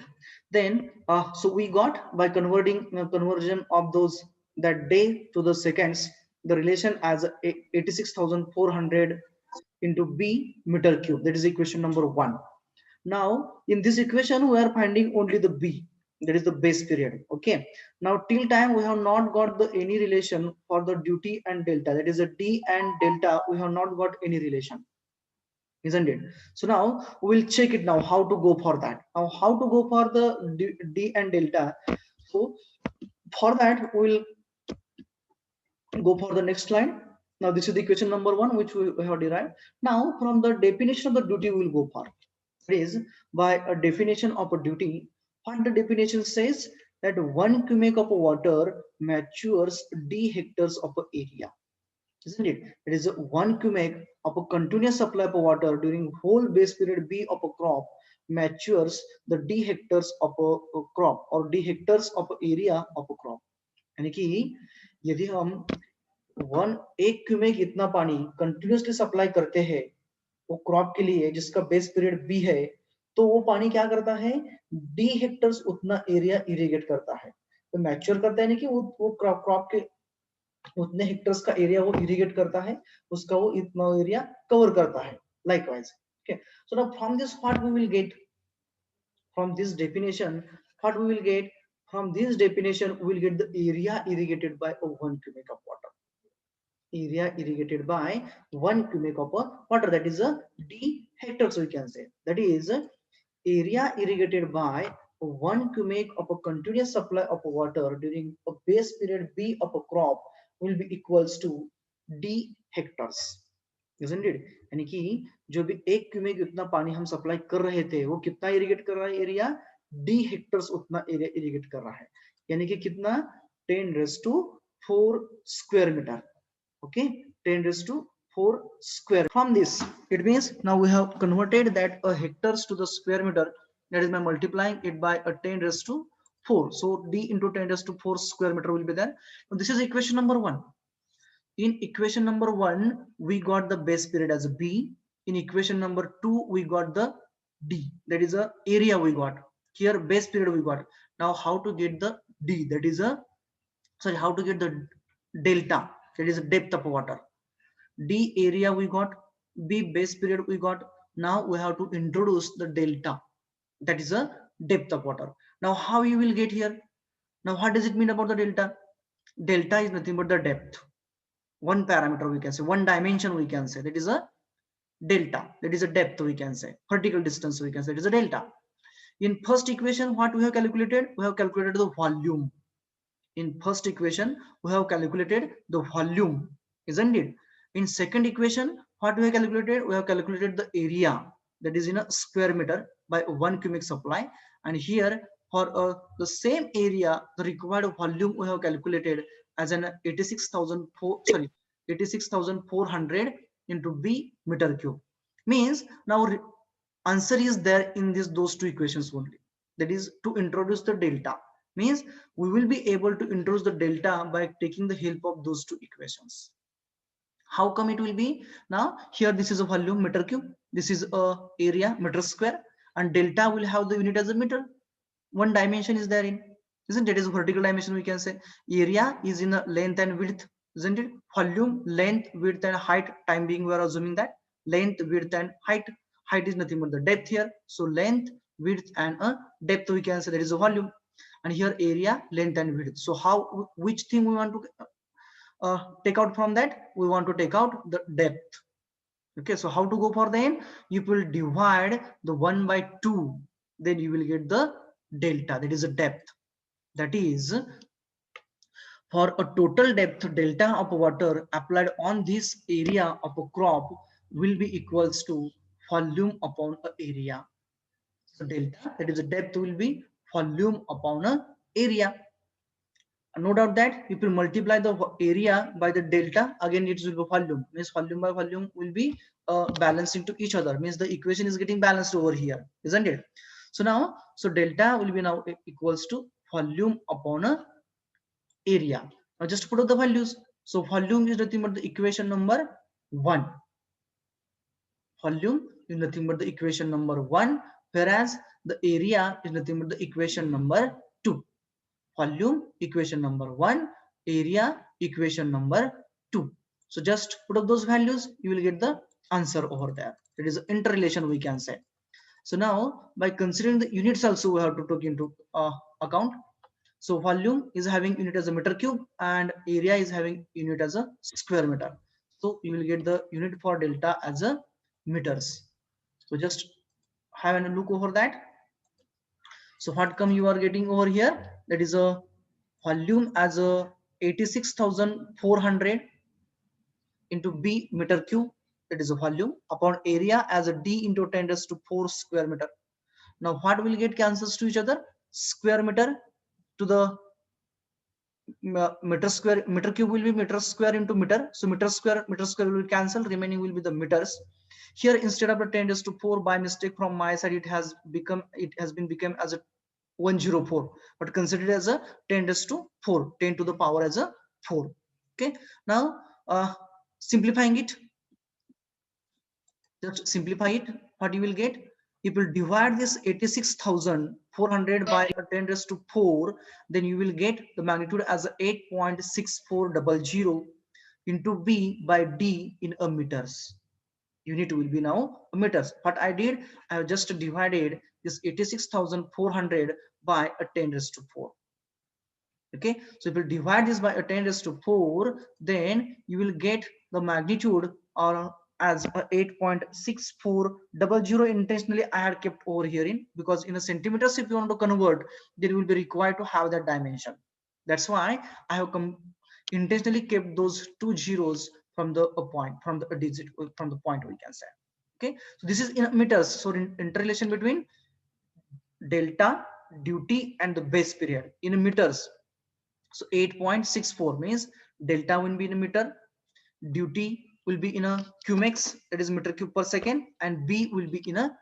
then so we got by conversion of those that day to the seconds, the relation as 86,400 into B meter cube. That is equation number 1. Now in this equation we are finding only the B, that is the base period. Okay, now till time we have not got the any relation for the duty and delta, that is a D and delta, we have not got any relation, isn't it? So now we'll check it now how to go for that. Now how to go for the D and delta. So for that we'll go for the next line. Now this is the equation number 1 which we have derived. Now from the definition of the duty we will go for. That is by a definition of a duty. What the definition says that 1 cubic of water matures d hectares of area, isn't it? It is 1 cubic of a continuous supply of water during whole base period B of a crop matures the d hectares of a crop or d hectares of area of a crop. यानी कि यदि हम एक cumec इतना पानी continuously supply करते हैं वो क्रॉप के लिए जिसका बेस पीरियड बी है, तो वो पानी क्या करता है, डी हेक्टर्स उतना एरिया इरिगेट करता है, तो मैच्योर करता है नहीं कि वो क्रॉप के उतने हेक्टर्स का एरिया वो इरिगेट करता है, उसका वो इतना एरिया कवर करता है likewise. Okay, so now from this what we will get, from this definition what we will get, from this definition we will get the area irrigated by a 1 cubic of water, area irrigated by 1 cubic of water, that is a d hectares we can say, that is area irrigated by 1 cubic of a continuous supply of water during a base period b of a crop will be equals to d hectares, isn't it? यानी कि जो भी 1 cubic इतना पानी हम supply कर रहे थे वो कितना इरिगेट कर रहा है एरिया, डी हेक्टर्स उतना एरिया इरिगेट कर रहा है, यानी कि कितना 10 raised to 4 square meter. Okay, 10 raised to 4 square. From this it means now we have converted that a hectares to the square meter, that is by multiplying it by a 10 raised to 4, so d into 10 raised to 4 square meter will be there. So this is equation number 1. In equation number 1 we got the base period as a b, in equation number 2 we got the d, that is a area we got, here base period we got. Now how to get the d, that is a, sorry, how to get the delta, that is a depth of water. D area we got, B base period we got. Now we have to introduce the delta, that is a depth of water. Now how you will get here, now what does it mean about the delta? Delta is nothing but the depth, one parameter we can say, one dimension we can say, that is a delta, that is a depth we can say, vertical distance we can say, it is a delta. In first equation what we have calculated, we have calculated the volume. In first equation we have calculated the volume, isn't it? In second equation what we have calculated, we have calculated the area, that is in a square meter by 1 cubic supply, and here for the same area the required volume we have calculated as an 86,400 into b meter cube. Means now answer is there in those two equations only, that is to introduce the delta, means we will be able to introduce the delta by taking the help of those two equations. How come it will be, now here this is a volume meter cube, this is a area meter square, and delta will have the unit as a meter, one dimension is there in, isn't it? It is a vertical dimension we can say, area is in a length and width, isn't it? Volume, length, width and height, time being we are assuming that length, width and height, height is nothing but the depth here, so length, width and a depth we can say, that is a volume, and here area, length and width. So how, which thing we want to take out from that, we want to take out the depth. Okay, so how to go for the n, you will divide the 1 by 2, then you will get the delta, that is a depth, that is for a total depth delta of water applied on this area of a crop will be equals to volume upon a area. So delta, that is a depth, will be volume upon a area. No doubt that if you multiply the area by the delta, again it will be volume, means volume by volume will be balancing to each other, means the equation is getting balanced over here, isn't it? So now, so delta will be now equals to volume upon a area. Now just put out the values. So volume is nothing but the equation number 1. Volume is nothing but the equation number 1, whereas the area is nothing but the equation number 2. Volume equation number 1, area equation number 2. So just put up those values, you will get the answer over there. It is interrelation we can say. So now by considering the units also we have to take into account. So volume is having unit as a meter cube and area is having unit as a square meter. So you will get the unit for delta as a meters. So just have a look over that. So what come you are getting over here? That is a volume as a 86,400 into B meter cube. That is a volume upon area as a D into 10 raised to 4 square meter. Now what will get cancels to each other? Square meter to the meter square, meter cube will be meter square into meter. So meter square will cancel, remaining will be the meters. Here instead of the 10 raised to 4 by mistake from my side it has been become as a 104, but consider it as a 10 raised to 4, 10 to the power as a 4. Okay, now simplifying it, just simplify it. What you will get, if you divide this 86,400 by a 10 raised to 4, then you will get the magnitude as 8.6400 into B by D in a meters. Unit will be now meters. What I did, I have just divided this 86,400 by a 10 raised to 4. Okay, so if you divide this by a 10 raised to 4, then you will get the magnitude or as a 8.6400. Intentionally I had kept over here in, because in a centimeters if you want to convert, then you will be required to have that dimension. That's why I have intentionally kept those two zeros from the point, from the digit, from the point we can say. Okay, so this is in meters. So in interrelation between delta, duty and the base period in meters. So 8.64 means delta will be in a meter, duty will be in a cumex, that is meter cube per second, and B will be in a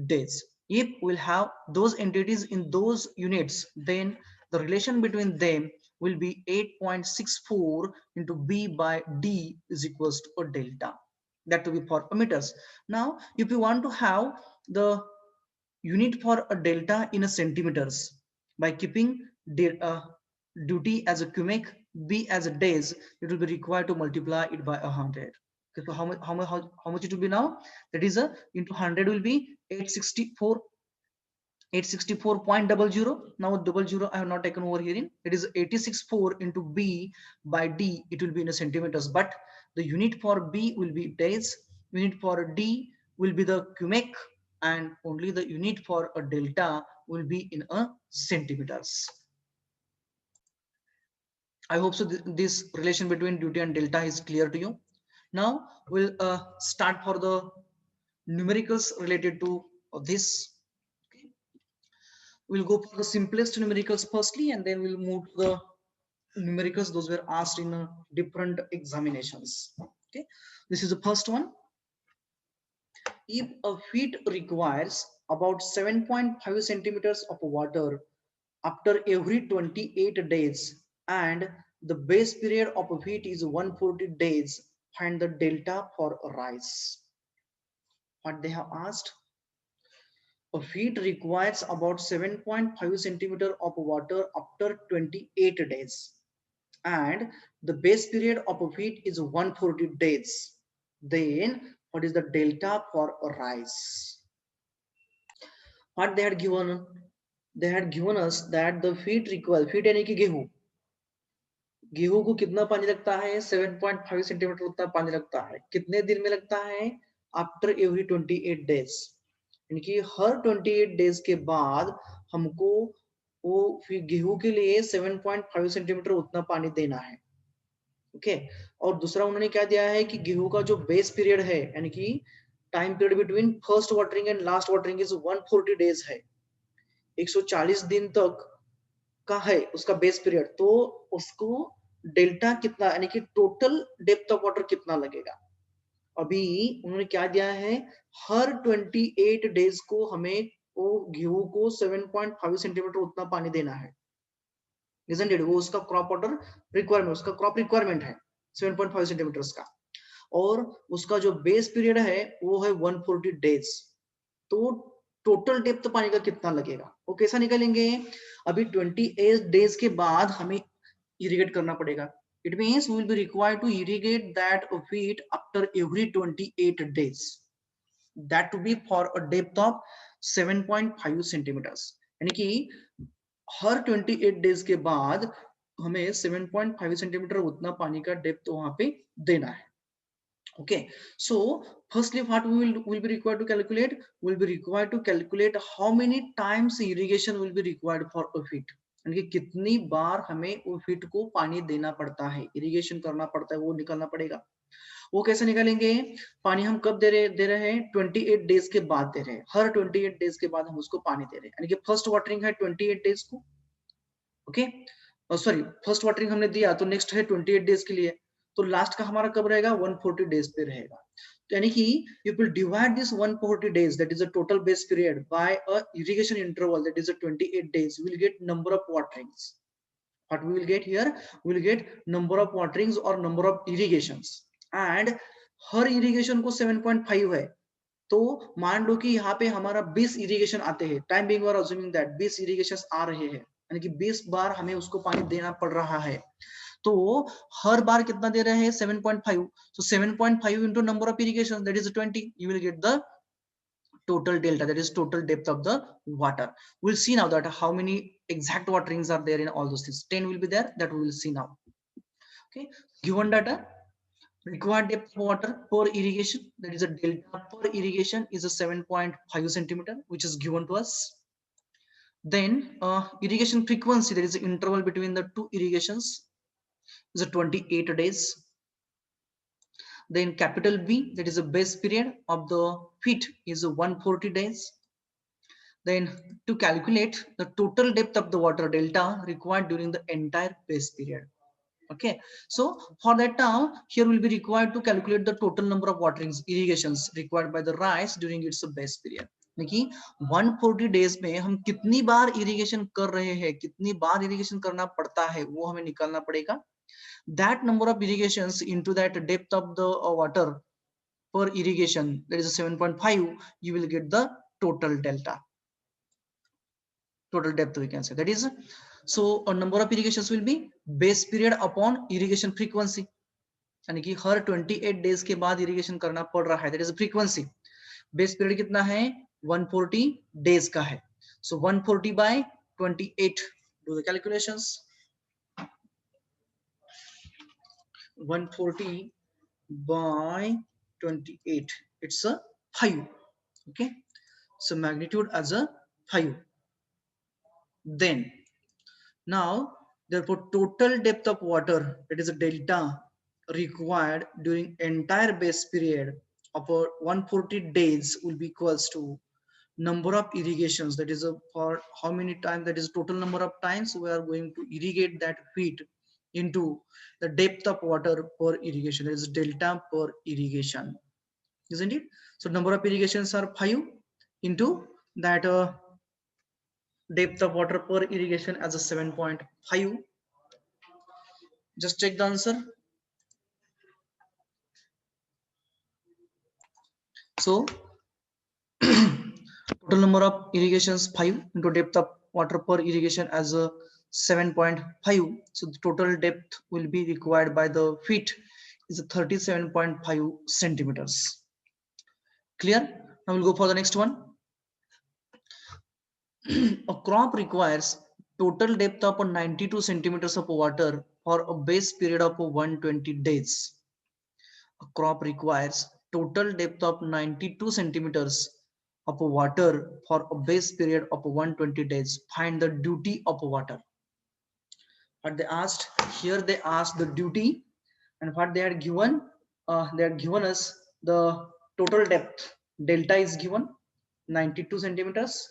days. If we'll have those entities in those units, then the relation between them will be 8.64 into B by D is equals to a delta. That will be for meters. Now, if you want to have the unit for a delta in a centimeters, by keeping duty as a cubic, B as a days, it will be required to multiply it by 100. Okay, so how much it will be now? That is a into 100 will be 864.00. Now double zero I have not taken over here in. It is 864 into B by D. It will be in a centimeters, but the unit for B will be days. Unit for D will be the cubic, and only the unit for a delta will be in a centimeters. I hope so this relation between duty and delta is clear to you. Now we'll start for the numericals related to this. Okay. We'll go for the simplest numericals firstly, and then we'll move to the numericals those were asked in different examinations. Okay, this is the first one. If a wheat requires about 7.5 centimeters of water after every 28 days and the base period of a wheat is 140 days, find the delta for rice. What they have asked, a wheat requires about 7.5 centimeter of water after 28 days and the base period of a wheat is 140 days. Then what is the delta for rice? What they had given, they had given us that the wheat requires, wheat यानी कि गेहूं, गेहूं को कितना पानी लगता है? 7.5 centimetre उतना पानी लगता है. कितने दिन में लगता है? आफ्टर एवरी 28 डेज, यानी कि हर 28 डेज के बाद हमको वो गेहूं के लिए 7.5 सेंटीमीटर उतना पानी देना है. ओके, और दूसरा उन्होंने क्या दिया है कि गेहूं का जो बेस पीरियड है, यानी कि time period between first watering and last watering is 140 days है, 140 दिन तक का है उसका बेस पीरियड. तो उसको डेल्टा कितना, यानी कि टोटल डेप्थ ऑफ वाटर कितना लगेगा. अभी उन्होंने क्या दिया है, हर 28 डेज को हमें वो गेहूं को 7.5 सेंटीमीटर उतना पानी देना है. Isn't it? वो उसका क्रॉप वाटर रिक्वायरमेंट, उसका क्रॉप रिक्वायरमेंट है 7.5 सेंटीमीटर का, और उसका जो बेस पीरियड है वो है 140 डेज. तो टोटल डेप्थ पानी का कितना लगेगा, वो कैसा निकालेंगे? अभी 28 डेज के बाद हमें irrigate करना पड़ेगा. It means we will be required to irrigate that wheat after every 28 days. That to be for a depth of 7.5 centimeters. यानी कि हर 28 डेज के बाद हमें 7.5 सेंटीमीटर उतना पानी का डेप्थ वहां पे देना है. Okay, so firstly what we will be required to calculate, will be required to calculate how many times irrigation will be required for a feet, यानी कि कितनी बार हमें वो फीट को पानी देना पड़ता है, इरिगेशन करना पड़ता है, वो निकालना पड़ेगा. वो कैसे निकालेंगे? पानी हम कब दे रहे हैं? 28 डेज के बाद दे रहे हैं. हर 28 डेज के बाद हम उसको पानी दे रहे हैं, यानी कि फर्स्ट वाटरिंग है 28 डेज को. ओके, सॉरी, फर्स्ट वाटरिंग हमने दिया तो नेक्स्ट है 28 डेज के लिए, तो लास्ट का हमारा कब रहेगा? 140 डेज पे रहेगा. तो यानी कि you will divide this 140 days, that is a total base period, by a irrigation interval, that is a 28 days. We will get number of waterings. What we will get here? We will get number of waterings or number of irrigations. And her irrigation को 7.5 है, तो मान लो कि यहाँ पे हमारा 20 irrigation आते हैं. Time being we are assuming that 20 irrigations आ रहे हैं, यानी कि 20 बार हमें उसको पानी देना पड़ रहा है. तो हर बार कितना दे रहे हैं? 7.5. so 7.5 into number of irrigation, that is 20. You will get the total delta, that is total depth of the water. We'll see now that how many exact waterings are there in all those things. 10 will be there, that we will see now. Okay, given data, required depth of water per irrigation, that is a delta per irrigation, is a 7.5 centimeter, which is given to us. Then irrigation frequency, there is an interval between the two irrigations, is a 28 days. Then capital B, that is a base period of the feet, is a 140 days. Then to calculate the total depth of the water delta required during the entire base period. Okay, so for that now here will be required to calculate the total number of waterings, irrigations required by the rice during its base period. देखिए 140 days में हम कितनी बार irrigation कर रहे हैं, कितनी बार irrigation करना पड़ता है, वो हमें निकालना पड़ेगा. That number of irrigations into that depth of the water per irrigation, that is a 7.5, you will get the total delta, total depth we can say. That is, so a number of irrigations will be base period upon irrigation frequency, यानी कि हर 28 days के बाद irrigation करना पड़ रहा है, that is frequency. Base period कितना है? 140 डेज का है. so 140 by 28, do the calculations. 140 by 28, it's a 5. Okay, so magnitude as a 5. Then now therefore total depth of water, that is a delta required during entire base period of 140 days, will be equals to number of irrigations, that is for how many times, that is total number of times we are going to irrigate that feet, into the depth of water per irrigation, that is delta per irrigation, isn't it? So number of irrigations are 5 into that depth of water per irrigation as a 7.5. just check the answer. So total number of irrigations 5 into depth of water per irrigation as a 7.5. so the total depth will be required by the feet is 37.5 centimeters. Clear? Now we'll go for the next one. A crop requires total depth of 92 centimeters of water for a base period of 120 days. A crop requires total depth of 92 centimeters of water for a base period of 120 days. Find the duty of water. What they asked here, they asked the duty, and what they had given, they had given us the total depth. Delta is given 92 centimeters,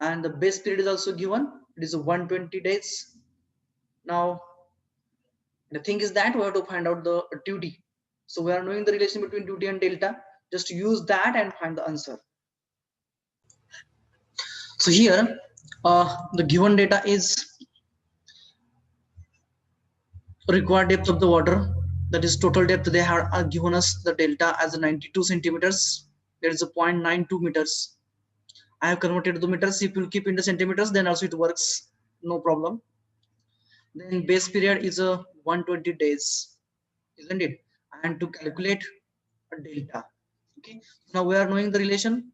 and the base period is also given. It is 120 days. Now the thing is that we have to find out the duty. So we are knowing the relation between duty and delta. Just use that and find the answer. So here the given data is required depth of the water, that is total depth. They have given us the delta as 92 centimeters. There is a 0.92 meters. I have converted to meters. If you keep into centimeters, then also it works, no problem. Then base period is a 120 days, isn't it? And to calculate a delta, okay, now we are knowing the relation,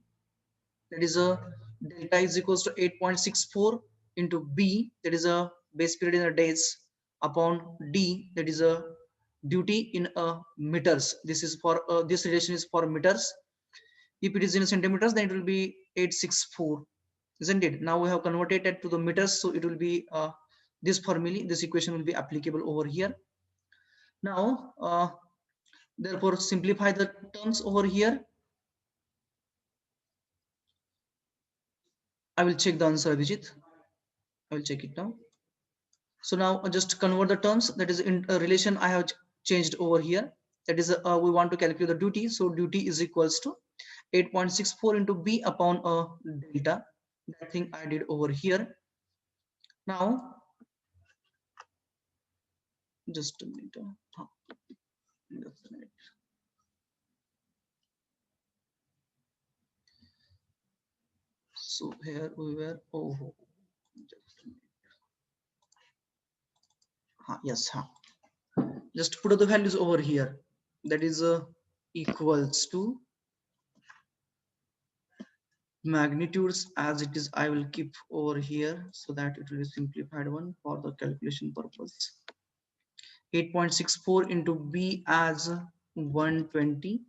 that is a delta is equals to 8.64 into b, that is a base period in a days, upon d, that is a duty in a meters. This is for this relation is for meters. If it is in centimeters, then it will be 864, isn't it? Now we have converted it to the meters, so it will be this formula, this equation will be applicable over here. Now therefore simplify the terms over here. I will check the answer, Abhijit. I will check it now. So now just convert the terms, that is in a relation I have changed over here. That is we want to calculate the duty, so duty is equals to 8.64 into b upon a delta. That thing I did over here. Now just a minute. Just a minute. So here we were, oh, just a minute. Yes, just put the values over here. That is equals to magnitudes as it is. I will keep over here so that it will be simplified one for the calculation purpose. 8.64 into b as 120,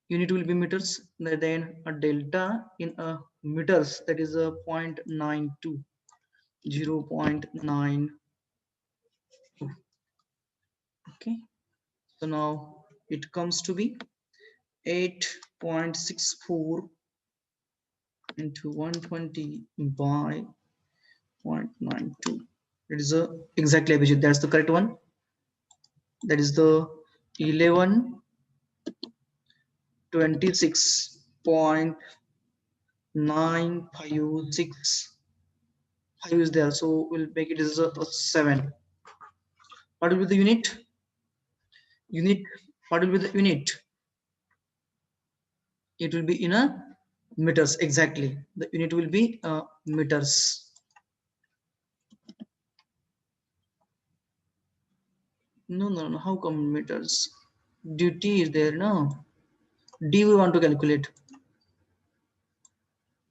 unit will be meters, then a delta in a meters, that is a 0.92, 0.9. Okay, so now it comes to be 8.64 into 120 by 0.92. It is a exactly, Abhijit, that's the correct one. That is the 1126.956 is there, so we'll make it as a 7. What will be the unit? What will be the unit? It will be in a meters, exactly. The unit will be meters. No, how come meters? Duty is there, no? D we want to calculate.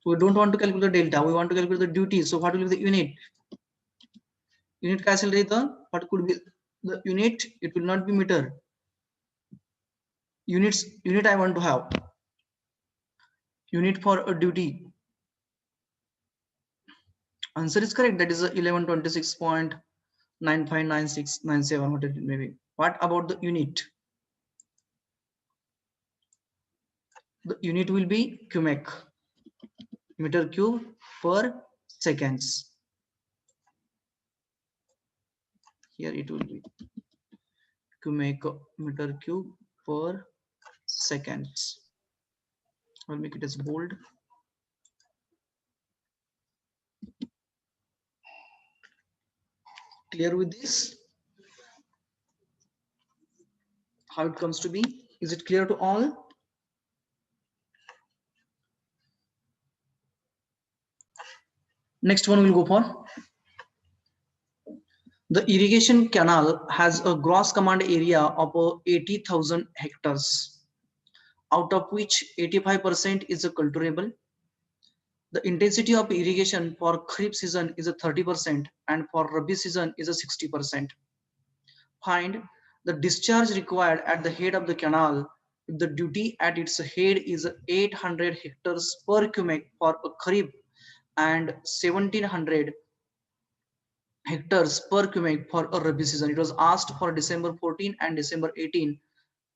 So we don't want to calculate the delta, we want to calculate the duty. So what will be the unit? Unit cancel the, what could be the unit? It will not be meter. Unit I want to have. Unit for a duty. Answer is correct. That is 1126.959697. What it may be. What about the unit? The unit will be cubic, meter cube per seconds. Here it will be cubic meter cube per seconds. I'll make it as bold. Clear with this? How it comes to be? Is it clear to all? Next one we'll go for. The irrigation canal has a gross command area of 80,000 hectares, out of which 85% is a cultivable. The intensity of irrigation for Kharif season is a 30% and for Rabi season is a 60%. Find the discharge required at the head of the canal if the duty at its head is 800 hectares per cubic for a Kharif and 1700 hectares per cubic for a Rabi season. It was asked for December 14 and December 18,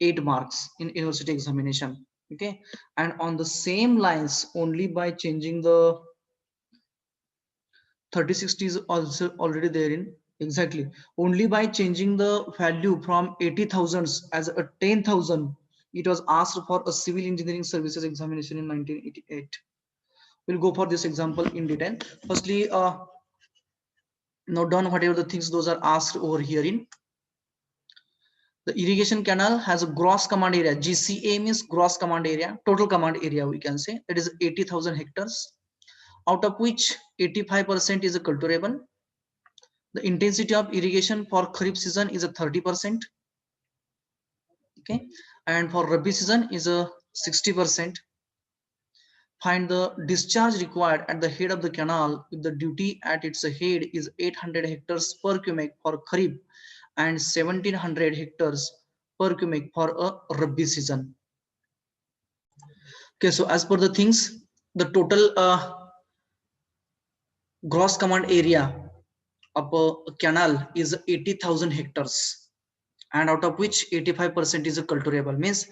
8 marks in university examination. Okay, and on the same lines, only by changing the 3060 is also already there in, exactly, only by changing the value from 80,000 as a 10,000. It was asked for a civil engineering services examination in 1988. We'll go for this example in detail. Firstly, note down whatever the things those are asked over here in. The irrigation canal has a gross command area. GCA means gross command area, total command area we can say. That is 80,000 hectares, out of which 85% is a cultivable. The intensity of irrigation for Kharif season is a 30%. Okay, and for Rabi season is a 60%. Find the discharge required at the head of the canal if the duty at its head is 800 hectares per cubic for Kharif and 1700 hectares per cubic for a Rabi season. Okay, so as per the things, the total gross command area of a canal is 80,000 hectares, and out of which 85% is a cultivable. Means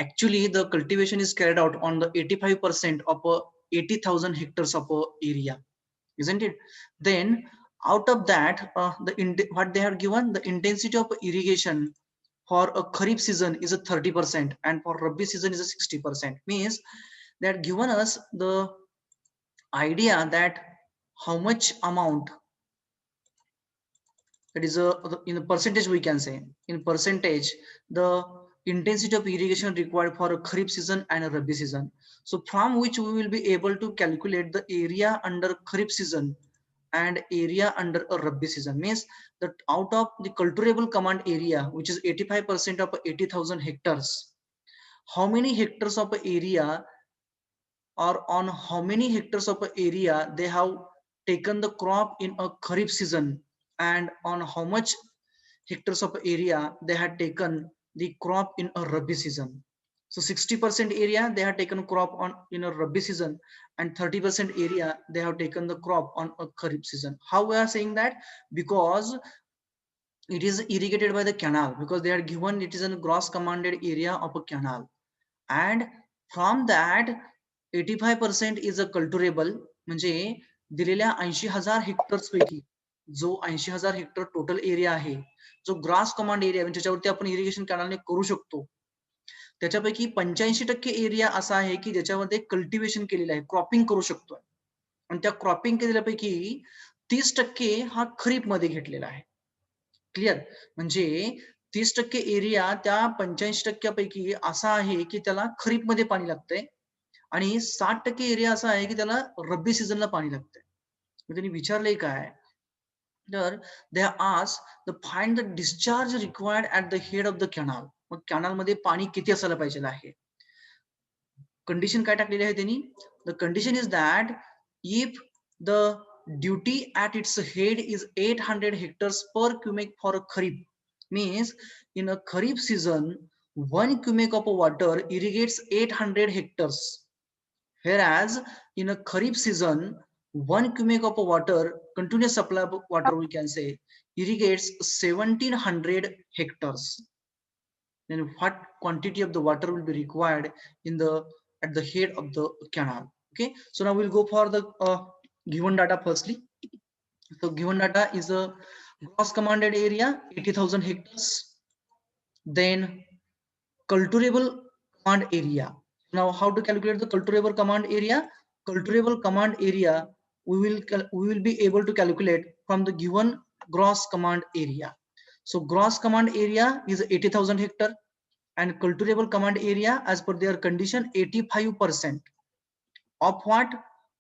actually the cultivation is carried out on the 85% of a 80,000 hectares of a area, isn't it? Then out of that, what they have given, the intensity of irrigation for a Kharif season is a 30% and for Rabi season is a 60%. Means they had given us the idea that how much amount, that is in a percentage, we can say in percentage the intensity of irrigation required for a Kharif season and a Rabi season. So from which we will be able to calculate the area under Kharif season and area under a Rabi season. Means that out of the cultivable command area, which is 85% of 80,000 hectares, how many hectares of area, or on how many hectares of area they have taken the crop in a Kharif season, and on how much hectares of area they had taken the crop in a Rabi season. So 60% area they have taken crop on in a Rabi season, and 30% area they have taken the crop on a Kharif season. How we are saying that? Because it is irrigated by the canal, because they are given it is a gross commanded area of a canal, and from that 85% is a cultivable. म्हणजे दिलेल्या 80,000 hectares पैकी जो 80,000 Hector total area आहे, जो grass command area म्हणजे ज्याच्यावरती आपण irrigation कॅनलने करू शकतो, त्याच्यापैकी 85% एरिया असा आहे की ज्याच्यामध्ये कल्टिवेशन केलेलं आहे, क्रॉपिंग करू शकतोय, आणि त्या क्रॉपिंग केलेल्यापैकी 30% हा खरीप मध्ये घेतलेला आहे. क्लिअर? म्हणजे 30% एरिया त्या 85% पैकी असा आहे की त्याला खरीप मध्ये पाणी लागतंय, आणि 60% एरिया असा आहे की त्याला रब्बी सीझनला पाणी लागतंय. मग त्यांनी विचारलंय काय, तर they ask the find the discharge required at the head of the canal. Mug canal मध्ये पाणी किती असायला पाहिजे आहे. कंडिशन काय टाकलेली आहे त्यांनी, the condition is that if the duty at its head is 800 hectares per cubic for a kharif, means in a kharif season 1 cubic of water irrigates 800 hectares, whereas in a kharif season 1 cubic of water, continuous supply of water we can say, irrigates 1700 hectares. Then what quantity of the water will be required in the at the head of the canal. Okay, so now we'll go for the given data firstly. So given data is a gross commanded area 80,000 hectares, then cultivable command area. Now how to calculate the cultivable command area? Cultivable command area we will be able to calculate from the given gross command area. So gross command area is 80,000 hectare, and cultivable command area as per their condition 85% of what,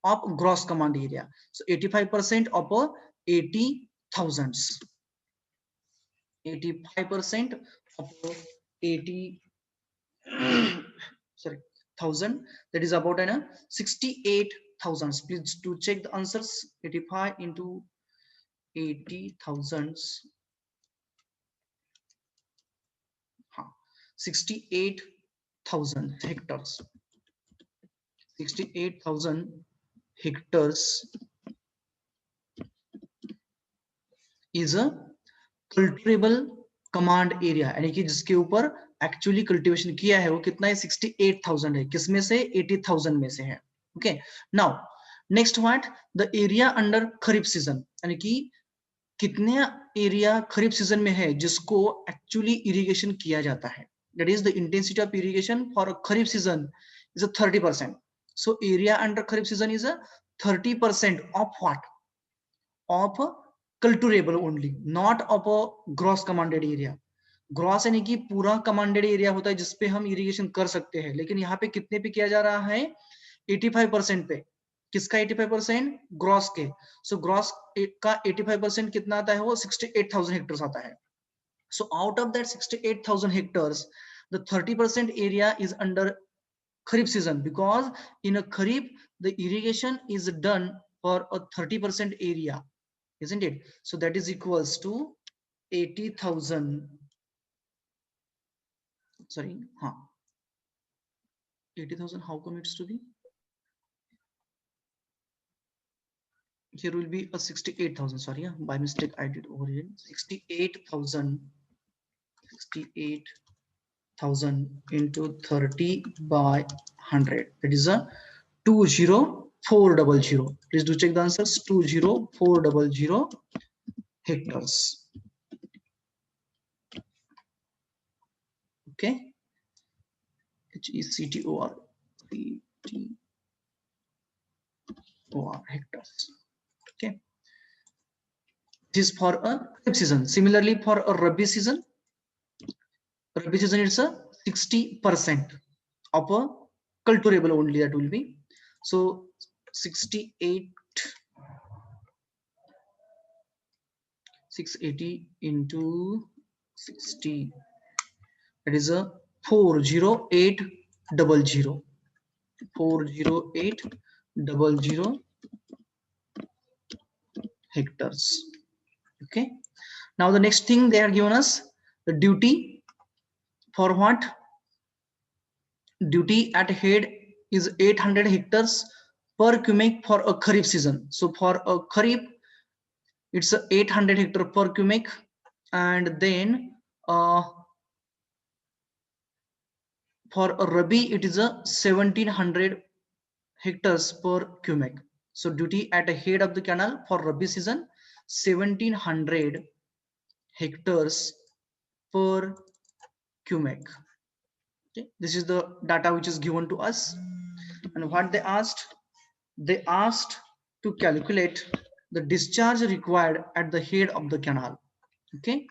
of gross command area. So 85% of 80,000, 85% of 80 sorry 1000, that is about 68,000. Please to check the answers. 85 into 80,000, 68,000 hectares. 68,000 hectares is a cultivable command area, यानी कि जिसके ऊपर actually cultivation किया है वो कितना है, 68,000 है. किसमें से, 80,000 में से है. Okay, now next what, the area under kharif season, यानी कि कितने एरिया खरीफ सीजन में है जिसको एक्चुअली इरिगेशन किया जाता है. That is the intensity of irrigation for a kharif season is a 30%. So area under kharif season is a 30% of what, of cultivable only, not of a gross commanded area. Gross यानी कि पूरा commanded area होता है जिसपे हम irrigation कर सकते हैं, लेकिन यहाँ पे कितने पे किया जा रहा है, 85% पे. किसका 85%? ग्रॉस के। सो ग्रॉस का 85% कितना आता है? वो 68,000 हेक्टर्स आता है। So out of that 68,000 hectares, the 30% area is under Kharif season, because in a Kharif the irrigation is done for a 30% area, isn't it? So that is equals to 80,000. Sorry, 80,000. How come it's to be? Here will be a 68,000. Sorry, by mistake I did over here. 68,000. 68,000 into 30 by 100. That is a 20400. Please do check the answers. 20400 hectares. Okay. HECTOR. Hectares. Okay. This is for a Kharif season. Similarly, for a Rabi season, it's a 60% of a culturable only, that will be. So 68 680 into 60, that is a 40800. 40800 hectares. Okay, now the next thing they are given us the duty. For what? Duty at head is 800 hectares per cubic for a Kharif season. So for a Kharif it's a 800 hectare per cubic, and then for a Rabi it is a 1700 hectares per cubic. So duty at the head of the canal for Rabi season 1700 hectares per cubic. Okay, this is the data which is given to us. And what they asked to calculate the discharge required at the head of the canal. Okay,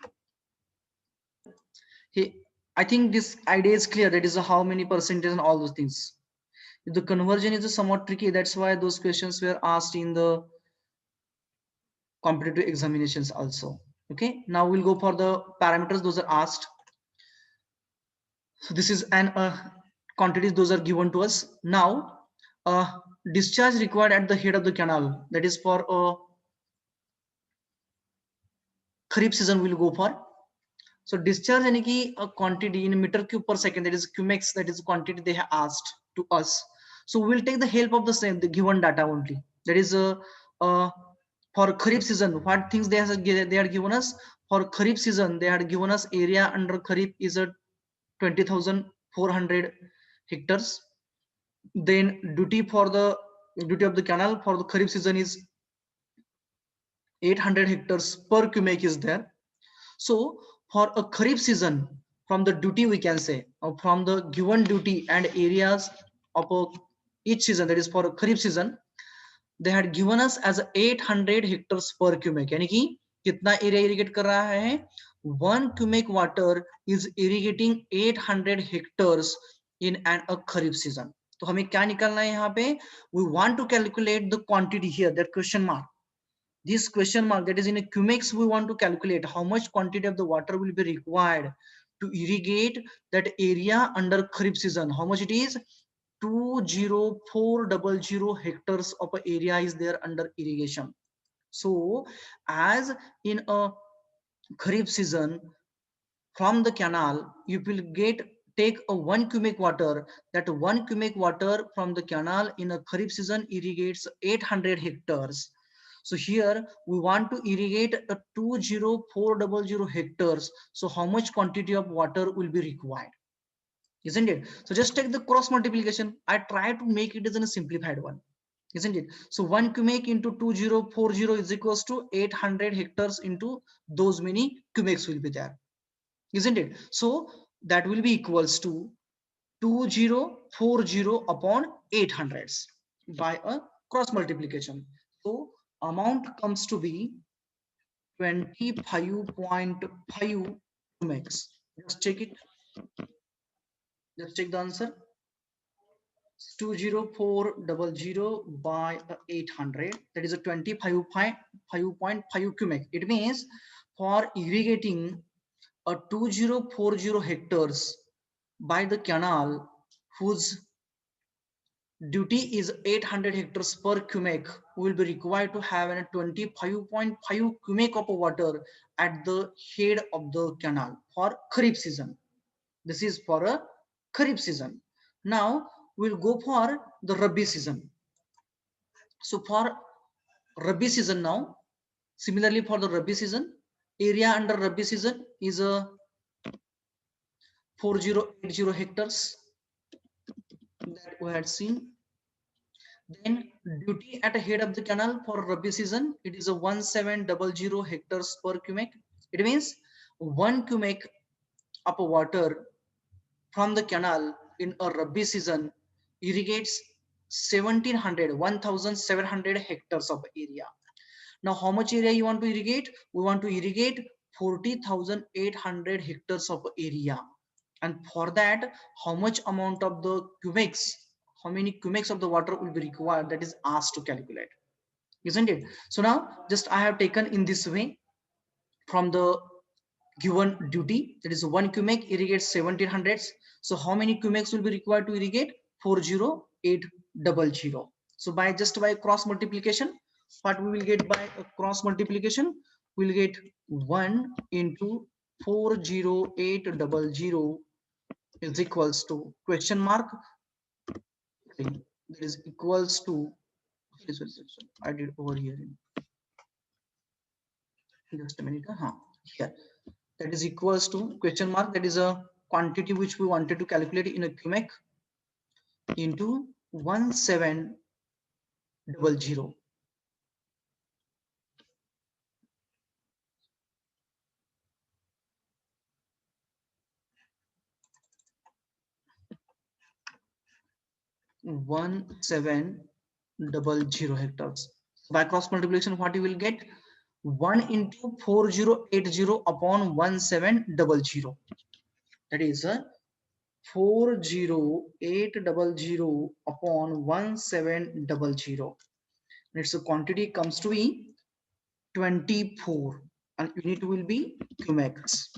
I think this idea is clear. That is how many percentage and all those things. The conversion is somewhat tricky. That's why those questions were asked in the competitive examinations also. Okay, now we'll go for the parameters. Those are asked. So this is an quantities. Those are given to us. Now discharge required at the head of the canal. That is for Kharif season. We'll go for. So discharge यानी कि a quantity in meter cube per second. That is cumex. That is the quantity they have asked to us. So we'll take the help of the same, the given data only. That is for Kharif season, what things they are given us. For Kharif season, they had given us area under Kharif is a 20,400 hectares. Then duty of the canal for the Kharif season is 800 hectares per cubic is there. So for a Kharif season, from the duty we can say, or from the given duty and areas of each season, that is for a Kharif season, they had given us as 800 hectares per cubic. यानी कि कितना area irrigate कर रहा है? 1 cubic water is irrigating 800 hectares in a Kharif season. तो हमें क्या निकालना है यहाँ पे? We want to calculate the quantity here, that question mark. This question mark, that is in a cubics, we want to calculate how much quantity of the water will be required to irrigate that area under Kharif season. How much it is? 20400 hectares of area is there under irrigation. So as in a Kharif season, from the canal you will take a 1 cubic water. That 1 cubic water from the canal in a Kharif season irrigates 800 hectares. So here we want to irrigate a 20400 hectares. So how much quantity of water will be required, isn't it? So just take the cross multiplication. I try to make it as a simplified one, isn't it? So 1 cubic into 2040 is equals to 800 hectares into those many cubics will be there, isn't it? So that will be equals to 2040 upon 800 by a cross multiplication. So amount comes to be 25.5 cubics. Just check it. Let's check the answer. 20400 by 800, that is a 25.5 cubic. It means for irrigating a 2040 hectares by the canal whose duty is 800 hectares per cubic, will be required to have a 25.5 cubic of water at the head of the canal for Kharif season. This is for a Kharif season. Now we'll go for the Rabi season. So for Rabi season now, similarly for the Rabi season, area under Rabi season is a 4080 hectares that we had seen. Then duty at a head of the canal for Rabi season, it is a 1700 hectares per cubic. It means 1 cubic of water from the canal in a Rabi season irrigates 1700 hectares of area. Now how much area you want to irrigate? We want to irrigate 40,800 hectares of area, and for that how much amount of the cubics, how many cubics of the water will be required, that is asked to calculate, isn't it? So now just I have taken in this way from the given duty, that is 1 cubic irrigates 1700. So how many cubics will be required to irrigate? 40800. So by cross multiplication, what we will get by a cross multiplication, we will get 1 into 40800 is equals to question mark, that is equals to, I did over here in just a minute, here, that is equals to question mark, that is a quantity which we wanted to calculate in a cubic into 1700. 1700 hectares. By cross multiplication, what you will get? 1 into 4080 upon 1700. That is 40800 upon 1700. Its quantity comes to be 24, and unit will be cubics.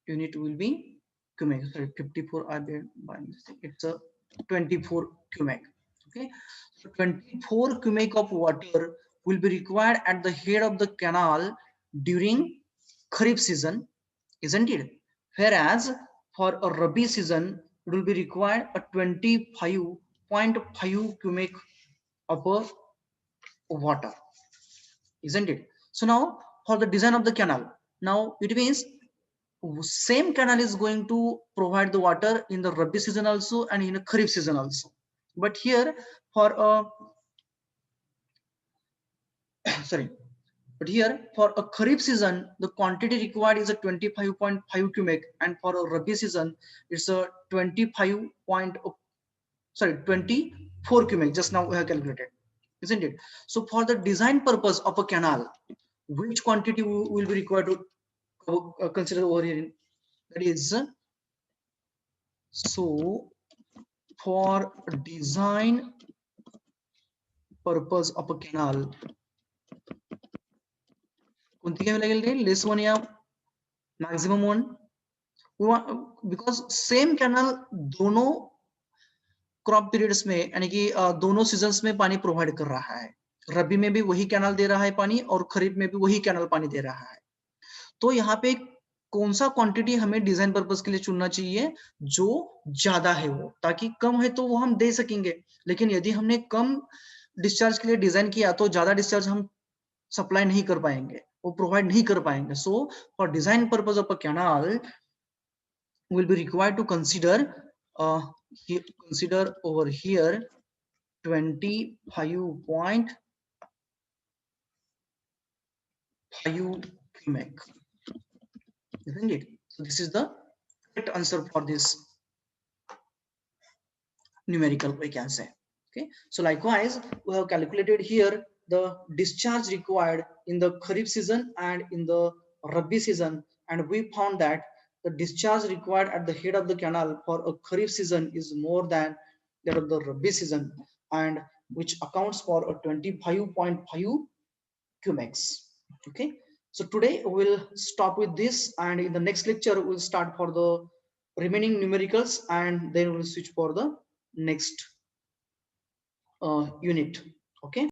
Unit will be cubic. Sorry, 54 I did by mistake. It's a 24 cubic. Okay, so 24 cubic of water will be required at the head of the canal during Kharif season, isn't it? Whereas for a Rabi season, it will be required a 25.5 cubic of water, isn't it? So now for the design of the canal, now it means same canal is going to provide the water in the Rabi season also and in a Kharif season also. But here for a sorry, but here for a Kharif season, the quantity required is a 25.5 cubic, and for a Rabi season, it's a 24 cubic. Just now we have calculated, isn't it? So for the design purpose of a canal, which quantity will be required to consider over here? That is, so for design purpose of a canal, कोणती घ्यावी लागेल रे? Less one या maximum one? Because same canal दोनों crop periods में, यानी कि दोनों सीजन्स में पानी प्रोवाइड कर रहा है. रबी में भी वही कैनाल दे रहा है पानी, और खरीफ में भी वही कैनाल पानी दे रहा है. तो यहाँ पे कौन सा क्वांटिटी हमें डिजाइन पर्पस के लिए चुनना चाहिए? जो ज्यादा है वो, ताकि कम है तो वो हम दे सकेंगे, लेकिन यदि हमने कम डिस्चार्ज के लिए डिजाइन किया तो ज्यादा डिस्चार्ज हम सप्लाई नहीं कर पाएंगे, वो प्रोवाइड नहीं कर पाएंगे. So for design purpose of a canal will be required to consider over here 25.5 cubic, isn't it? So this is the correct answer for this numerical, we can say. Okay, so likewise we have calculated here the discharge required in the Kharif season and in the Rabi season, and we found that the discharge required at the head of the canal for a Kharif season is more than that of the Rabi season, and which accounts for a 25.5 cumex. Okay, so today we'll stop with this, and in the next lecture we'll start for the remaining numericals, and then we'll switch for the next unit. Okay.